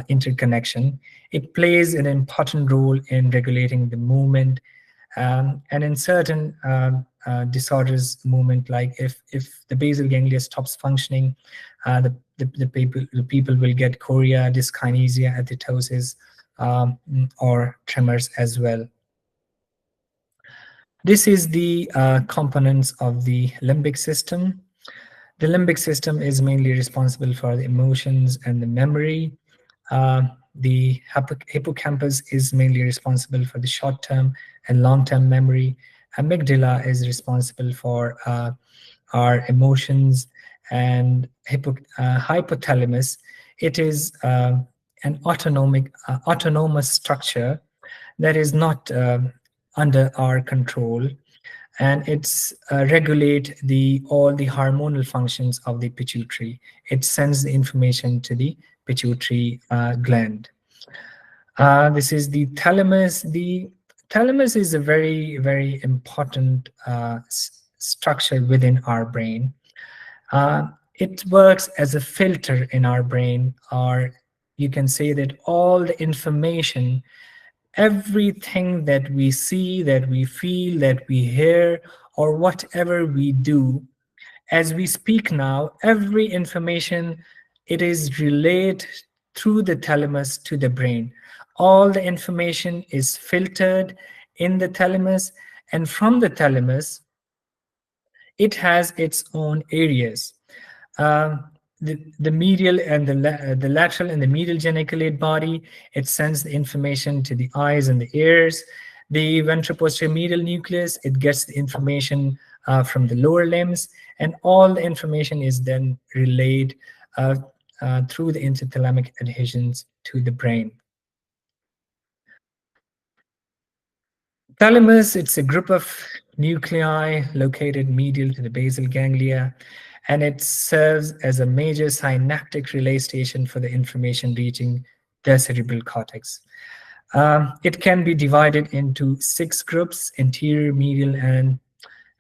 interconnection. It plays an important role in regulating the movement, and in certain disorders movement, like if the basal ganglia stops functioning, the people will get chorea, dyskinesia, athetosis, or tremors as well. This is the components of the limbic system. The limbic system is mainly responsible for the emotions and the memory. The hippocampus is mainly responsible for the short-term and long-term memory. Amygdala is responsible for our emotions, and hypothalamus, it is an autonomous structure that is not under our control, and it's regulate the all the hormonal functions of the pituitary. It sends the information to the pituitary gland. This is the thalamus. The thalamus is a very, very important structure within our brain. It works as a filter in our brain, or you can say that all the information, everything that we see, that we feel, that we hear, or whatever we do, as we speak now, every information, it is relayed through the thalamus to the brain. All the information is filtered in the thalamus, and from the thalamus, it has its own areas. The medial and the lateral and the medial geniculate body, it sends the information to the eyes and the ears. The ventroposterior medial nucleus, it gets the information from the lower limbs, and all the information is then relayed through the interthalamic adhesions to the brain. Thalamus, it's a group of nuclei located medial to the basal ganglia, and it serves as a major synaptic relay station for the information reaching the cerebral cortex. It can be divided into 6 groups: anterior, medial, and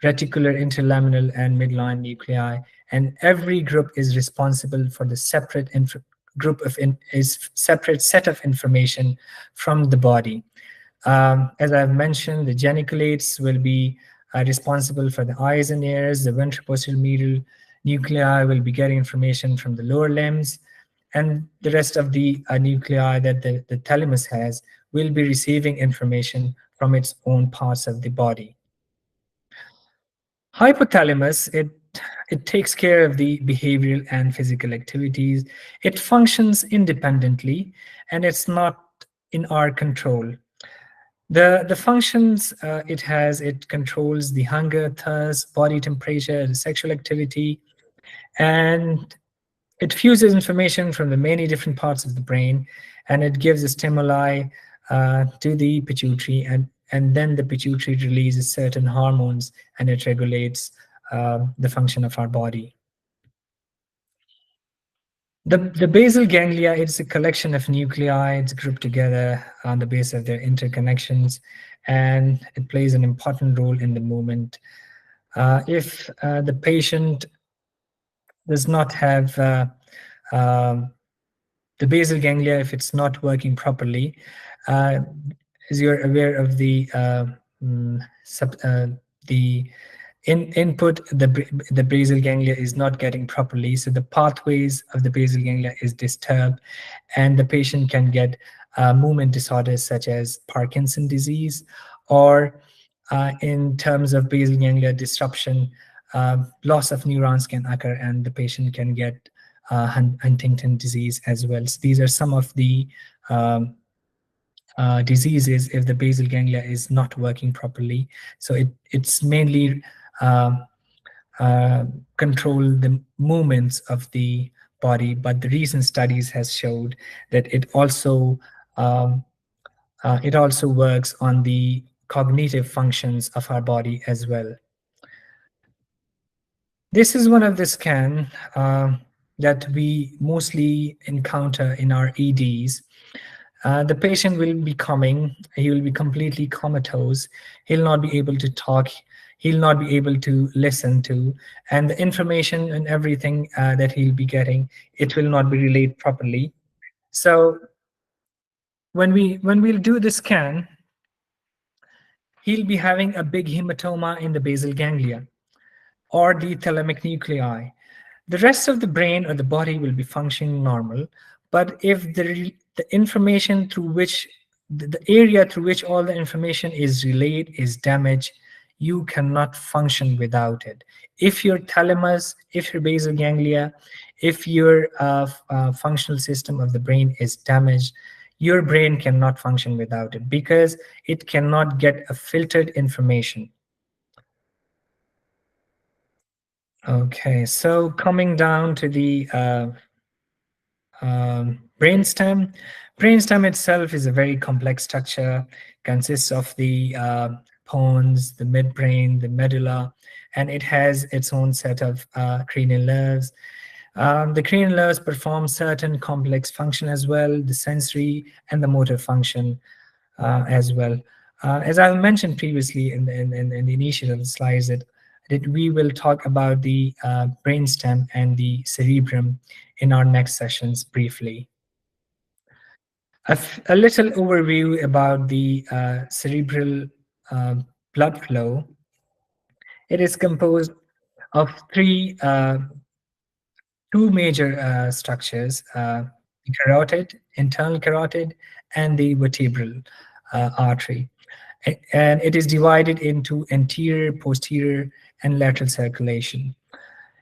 reticular, interlaminar, and midline nuclei, and every group is responsible for the separate separate set of information from the body. As I've mentioned, the geniculates will be responsible for the eyes and ears. The ventroposterior medial nuclei will be getting information from the lower limbs, and the rest of the nuclei that the thalamus has will be receiving information from its own parts of the body. Hypothalamus, it takes care of the behavioral and physical activities. It functions independently, and it's not in our control. The functions it has, it controls the hunger, thirst, body temperature, the sexual activity, and it fuses information from the many different parts of the brain, and it gives a stimuli to the pituitary, and then the pituitary releases certain hormones, and it regulates the function of our body. The basal ganglia, it's a collection of nuclei. It's grouped together on the base of their interconnections, and it plays an important role in the movement. If the patient does not have um, the basal ganglia, if it's not working properly, uh, as you're aware of mm, the input, the basal ganglia is not getting properly, so the pathways of the basal ganglia is disturbed, and the patient can get movement disorders such as Parkinson disease, or in terms of basal ganglia disruption, loss of neurons can occur, and the patient can get Huntington disease as well. So these are some of the diseases if the basal ganglia is not working properly. So it's mainly um, control the movements of the body, but the recent studies has showed that um, it also works on the cognitive functions of our body as well. This is one of the scan that we mostly encounter in our EDs. The patient will be coming, he will be completely comatose, he'll not be able to talk, he'll not be able to listen to, and the information and everything that he'll be getting, it will not be relayed properly. So when we'll do the scan, he'll be having a big hematoma in the basal ganglia or the thalamic nuclei. The rest of the brain or the body will be functioning normal, but if the information through which the area through which all the information is relayed is damaged, you cannot function without it. If your thalamus, if your basal ganglia, if your functional system of the brain is damaged, your brain cannot function without it because it cannot get a filtered information. Okay, so coming down to the brainstem, Brainstem itself is a very complex structure, consists of the pons, the midbrain, the medulla, and it has its own set of cranial nerves. The cranial nerves perform certain complex function as well, the sensory and the motor function as well. As I mentioned previously in the initial slides, that we will talk about the brainstem and the cerebrum in our next sessions briefly. A little overview about the cerebral blood flow. It is composed of two major structures, the carotid, internal carotid, and the vertebral artery. And it is divided into anterior, posterior, and lateral circulation.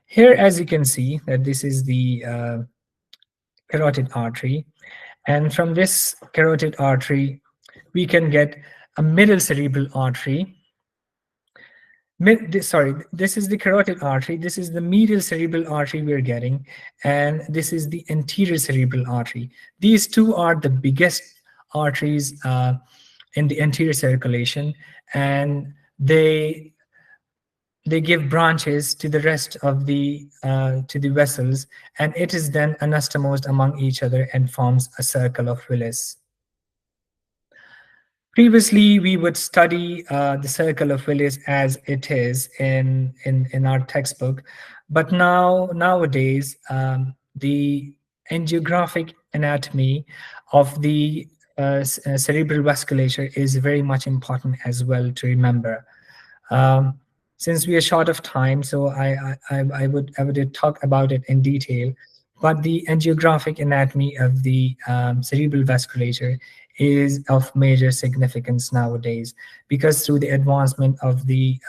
Here, as you can see, that this is the carotid artery. And from this carotid artery, we can get a middle cerebral artery. Sorry, this is the carotid artery. This is the medial cerebral artery we're getting. And this is the anterior cerebral artery. These two are the biggest arteries in the anterior circulation. And they give branches to the rest of the to the vessels, and it is then anastomosed among each other and forms a circle of Willis. Previously, we would study the circle of Willis as it is in our textbook, but nowadays the angiographic anatomy of the cerebral vasculature is very much important as well to remember. Since we are short of time, so I would talk about it in detail. But the angiographic anatomy of the cerebral vasculature is of major significance nowadays, because through the advancement of the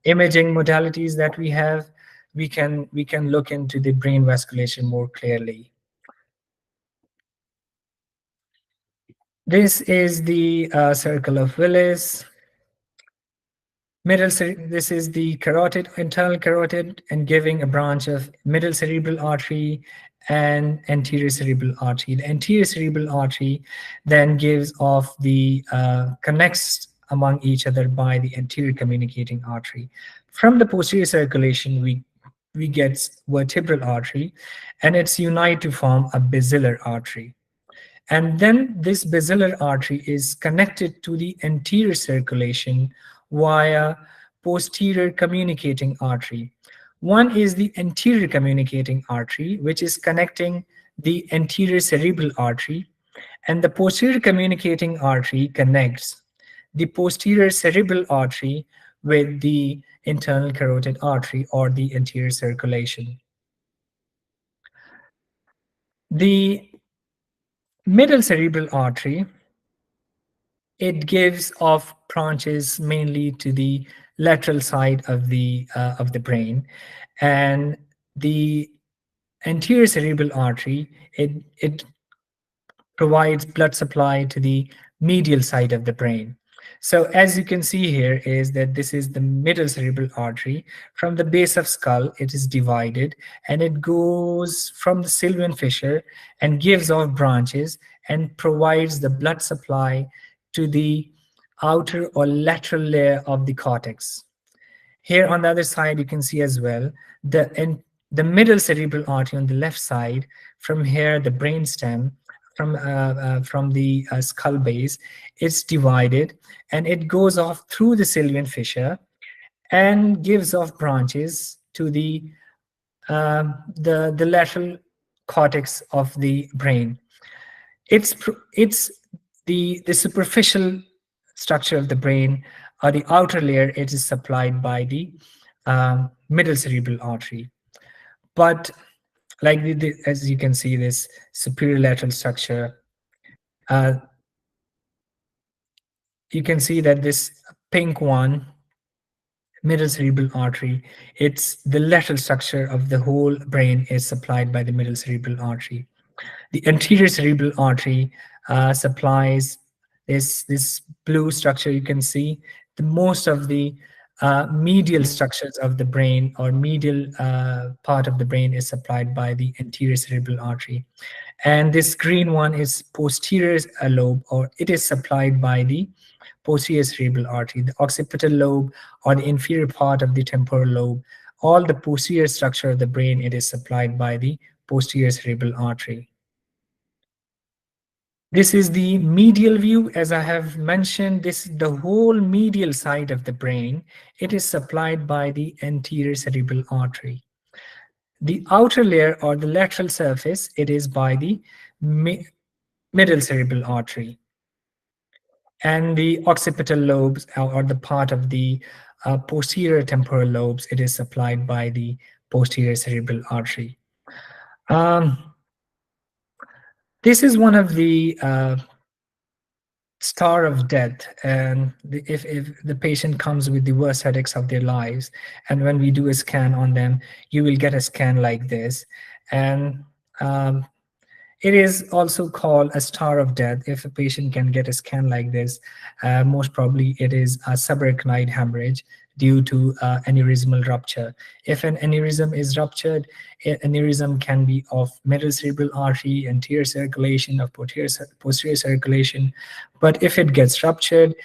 imaging modalities that we have, we can look into the brain vasculature more clearly. This is the circle of Willis. This is the carotid, internal carotid, and giving a branch of middle cerebral artery and anterior cerebral artery. The anterior cerebral artery then gives off the connects among each other by the anterior communicating artery. From the posterior circulation, we get vertebral artery, and it's unite to form a basilar artery. And then this basilar artery is connected to the anterior circulation via posterior communicating artery. One is the anterior communicating artery, which is connecting the anterior cerebral artery, and the posterior communicating artery connects the posterior cerebral artery with the internal carotid artery or the anterior circulation. The middle cerebral artery, it gives off branches mainly to the lateral side of the brain, and the anterior cerebral artery, it provides blood supply to the medial side of the brain. So as you can see here is that this is the middle cerebral artery. From the base of skull, it is divided, and it goes from the sylvian fissure and gives off branches and provides the blood supply to the outer or lateral layer of the cortex. Here on the other side, you can see as well the middle cerebral artery on the left side. From here, the brain stem from the skull base, it's divided, and it goes off through the sylvian fissure and gives off branches to the lateral cortex of the brain. It's the superficial structure of the brain, or the outer layer. It is supplied by the middle cerebral artery. But like as you can see, this superior lateral structure, you can see that this pink one, middle cerebral artery, it's the lateral structure of the whole brain is supplied by the middle cerebral artery. The anterior cerebral artery supplies this blue structure. You can see the most of the medial structures of the brain, or medial part of the brain, is supplied by the anterior cerebral artery. And this green one is posterior lobe, or it is supplied by the posterior cerebral artery. The occipital lobe, or the inferior part of the temporal lobe, all the posterior structure of the brain, it is supplied by the posterior cerebral artery. This is the medial view. As I have mentioned, this the whole medial side of the brain, it is supplied by the anterior cerebral artery. The outer layer, or the lateral surface, it is by the middle cerebral artery. And the occipital lobes, or the part of the posterior temporal lobes, it is supplied by the posterior cerebral artery. This is one of the star of death, and if the patient comes with the worst headaches of their lives, and when we do a scan on them, you will get a scan like this. And it is also called a star of death. If a patient can get a scan like this, most probably it is a subarachnoid hemorrhage due to aneurysmal rupture. If an aneurysm is ruptured, aneurysm can be of middle cerebral artery, anterior circulation, or posterior circulation. But if it gets ruptured,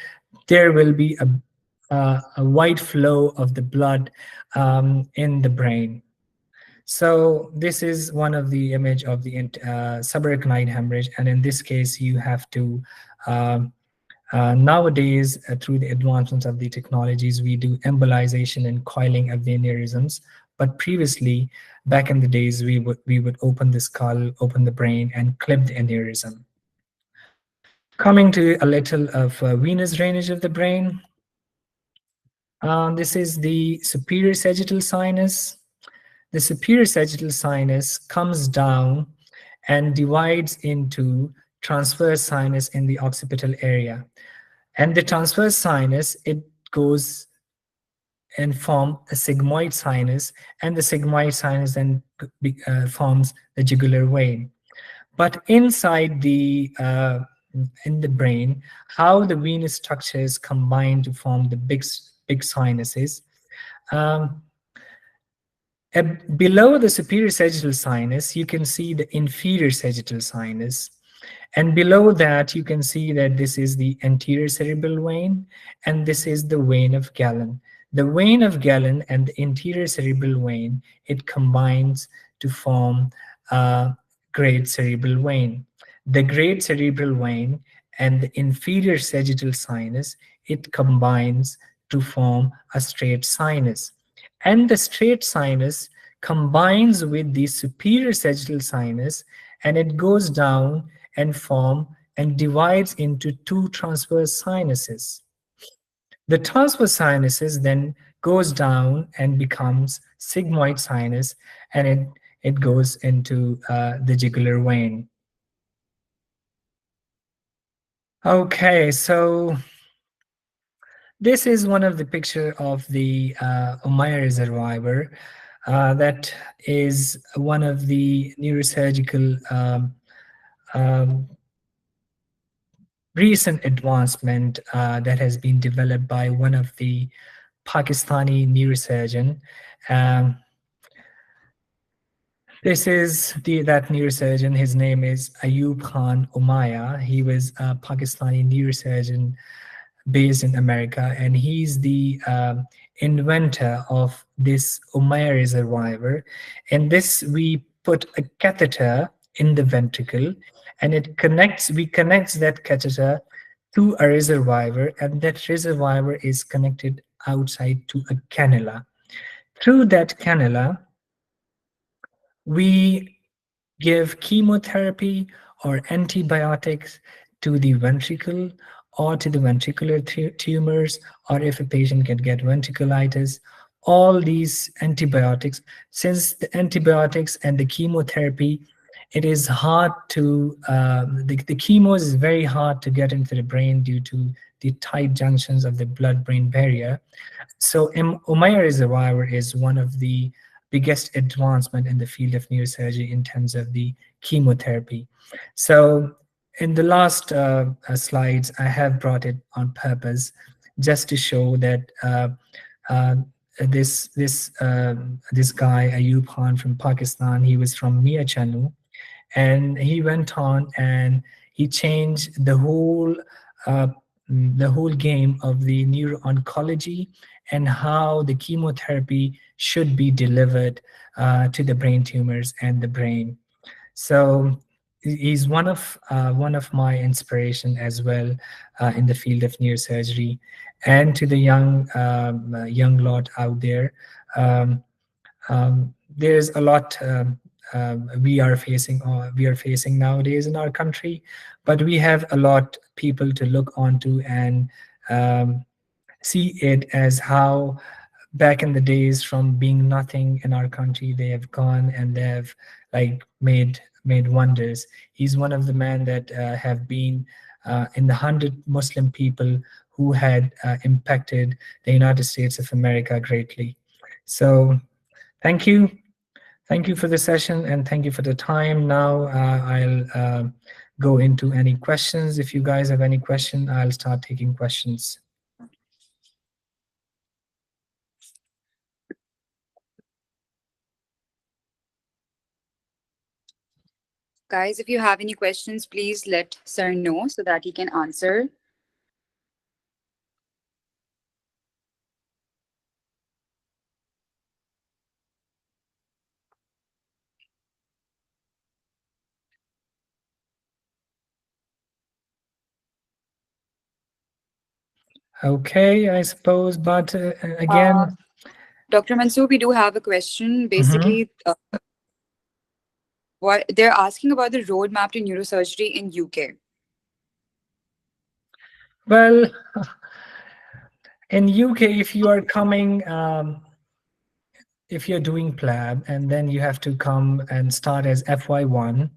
there will be a wide flow of the blood in the brain. So this is one of the image of the subarachnoid hemorrhage, and in this case, you have to nowadays, through the advancements of the technologies, we do embolization and coiling of the aneurysms. But previously, back in the days, we would open the skull, open the brain, and clip the aneurysm. Coming to a little of venous drainage of the brain. This is the superior sagittal sinus. The superior sagittal sinus comes down and divides into transverse sinus in the occipital area. And the transverse sinus, it goes and form a sigmoid sinus, and the sigmoid sinus then forms the jugular vein. But inside the in the brain, how the venous structures combine to form the big sinuses. Below the superior sagittal sinus, you can see the inferior sagittal sinus. And below that, you can see that this is the anterior cerebral vein, and this is the vein of Galen. The vein of Galen and the anterior cerebral vein, it combines to form a great cerebral vein. The great cerebral vein and the inferior sagittal sinus, it combines to form a straight sinus. And the straight sinus combines with the superior sagittal sinus, and it goes down and form and divides into two transverse sinuses. The transverse sinuses then goes down and becomes sigmoid sinus, and it goes into the jugular vein. Okay, so this is one of the picture of the Ommaya reservoir. That is one of the neurosurgical recent advancement that has been developed by one of the Pakistani neurosurgeon. Um, this is that neurosurgeon. His name is Ayub Khan Ommaya. He was a Pakistani neurosurgeon based in America, and he's the inventor of this Ommaya reservoir. In this, we put a catheter in the ventricle, and we connect that catheter to a reservoir, and that reservoir is connected outside to a cannula. Through that cannula, we give chemotherapy or antibiotics to the ventricle or to the ventricular tumors, or if a patient can get ventriculitis, all these antibiotics, since the antibiotics and the chemotherapy, it is hard to, the chemo is very hard to get into the brain due to the tight junctions of the blood-brain barrier. So Ommaya reservoir is one of the biggest advancement in the field of neurosurgery in terms of the chemotherapy. So in the last slides, I have brought it on purpose just to show that uh, this guy Ayub Khan from Pakistan. He was from Mia Chanu, and he went on and he changed uh, the whole game of the neuro-oncology and how the chemotherapy should be delivered to the brain tumors and the brain. So he's one of my inspiration as well in the field of neurosurgery. And to the young lot out there, um, there's a lot we are facing nowadays in our country, but we have a lot people to look onto and um, see it as how back in the days from being nothing in our country they have gone and they have like made wonders. He's one of the men that have been in the 100 Muslim people who had impacted the United States of America greatly. So thank you. Thank you for the session and thank you for the time. Now I'll go into any questions. If you guys have any question, I'll start taking questions. Guys, if you have any questions, please let sir know so that he can answer. Okay, I suppose, but Uh, again, Dr. Mansoor, we do have a question. mhm. Basically, what they're asking about the roadmap to neurosurgery in UK. Well, in UK, if you are coming, if you're doing PLAB, and then you have to come and start as FY1.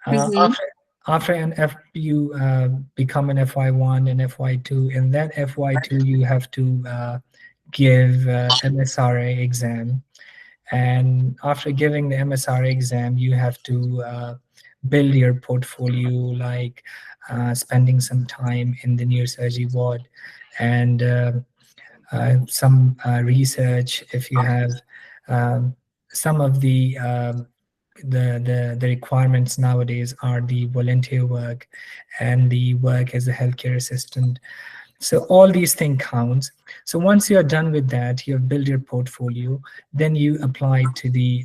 Mm-hmm. After an F, you become an FY1 and FY2, and then FY2 you have to give MSRA exam. And after giving the MSRA exam, you have to build your portfolio, like spending some time in the neurosurgery ward and some research. If you have um, some of the requirements nowadays are the volunteer work and the work as a healthcare assistant. So all these things counts. So once you are done with that, you have built your portfolio, then you apply to the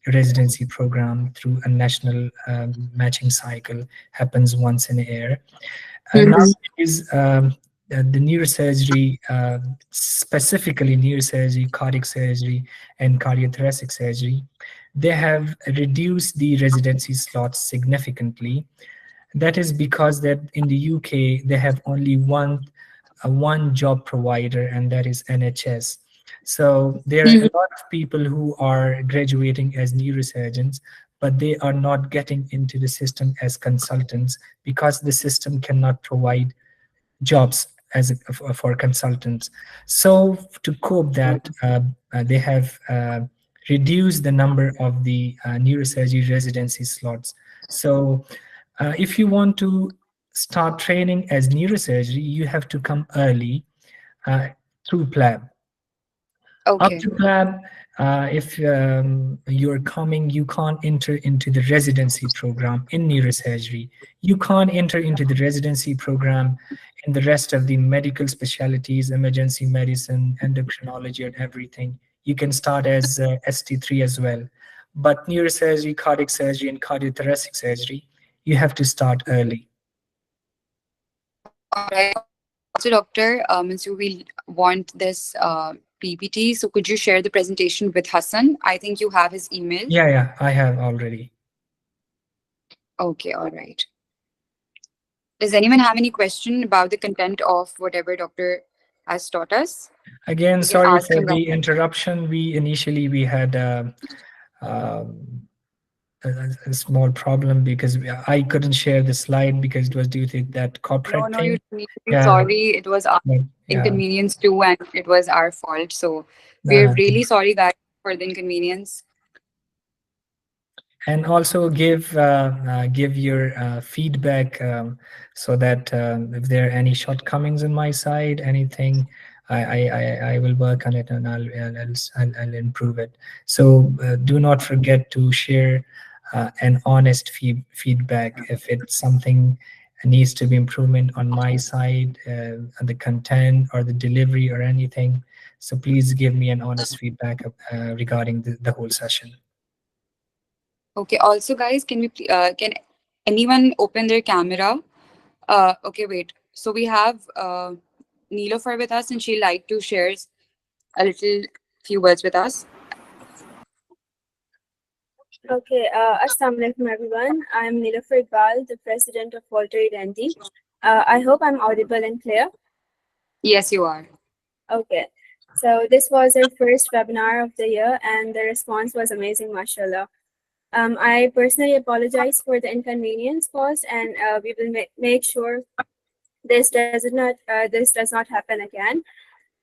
residency program through a national matching cycle, happens once in a year. And Mm-hmm. nowadays, the neurosurgery, specifically neurosurgery, cardiac surgery, and cardiothoracic surgery, they have reduced the residency slots significantly. That is because that in the UK they have only one job provider, and that is NHS. So there are a lot of people who are graduating as neurosurgeons, but they are not getting into the system as consultants because the system cannot provide jobs as for consultants. So to cope that, they have reduced the number of the neurosurgery residency slots. So if you want to start training as neurosurgery, you have to come early uh, through PLAB. Okay. After PLAB, if you're coming, you can't enter into the residency program in neurosurgery. You can't enter into the residency program in the rest of the medical specialties, emergency medicine, endocrinology, and everything. You can start as ST3 as well. But neurosurgery, cardiac surgery, and cardiothoracic surgery, you have to start early. All right. Also, Doctor, so we want this PPT. So could you share the presentation with Hassan? I think you have his email. Yeah, I have already. Okay, all right. Does anyone have any question about the content of whatever Doctor has taught us? Again, You can sorry ask for him. the interruption. We had um, a small problem because I couldn't share the slide because it was due to that No, corporate no, you thing. don't need to be Yeah, sorry. It was our yeah. inconvenience too, and it was our fault. So we're Uh, really sorry, guys, for the inconvenience. and also give your feedback so that if there are any shortcomings on my side, anything, I will work on it, and I'll improve it. So do not forget to share an honest feedback if it's something needs to be improvement on my side, on the content or the delivery or anything. So please give me an honest feedback regarding the whole session. Okay. Also, guys, can anyone open their camera? Okay, wait. So we have Neelofer with us, and she'd like to share a little few words with us. Okay, Assalamu alaikum everyone. I'm Nilofer Iqbal, the president of Walter Reed ND. I hope I'm audible and clear. Yes, you are. Okay, so this was our first webinar of the year, and the response was amazing, mashallah. I personally apologize for the inconvenience caused, and we will make sure this does not happen again.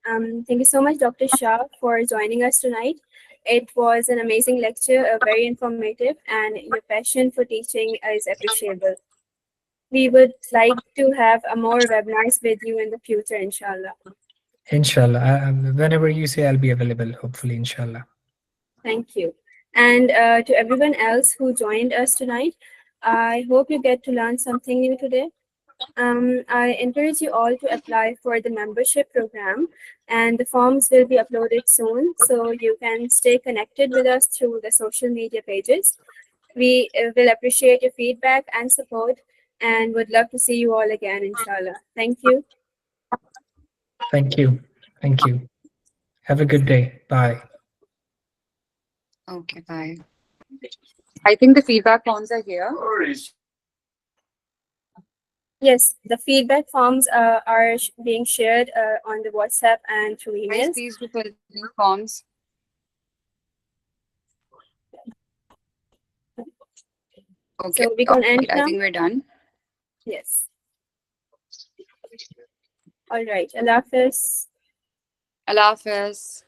Thank you so much, Dr. Shah, for joining us tonight. It was an amazing lecture, very informative, and your passion for teaching is appreciable. We would like to have more webinars with you in the future, inshallah. Inshallah. Whenever you say, I'll be available, hopefully, inshallah. Thank you. And to everyone else who joined us tonight, I hope you get to learn something new today. I encourage you all to apply for the membership program, and the forms will be uploaded soon, so you can stay connected with us through the social media pages. We will appreciate your feedback and support, and would love to see you all again, inshallah. Thank you. Thank you. Thank you. Have a good day. Bye. Okay, bye. I think the feedback forms are here. Yes, the feedback forms are being shared on the WhatsApp and through Guys, emails. please do fill in the forms. Okay. So we can end I now? think we're done. Yes. All right. Allah Hafiz. Allah Hafiz.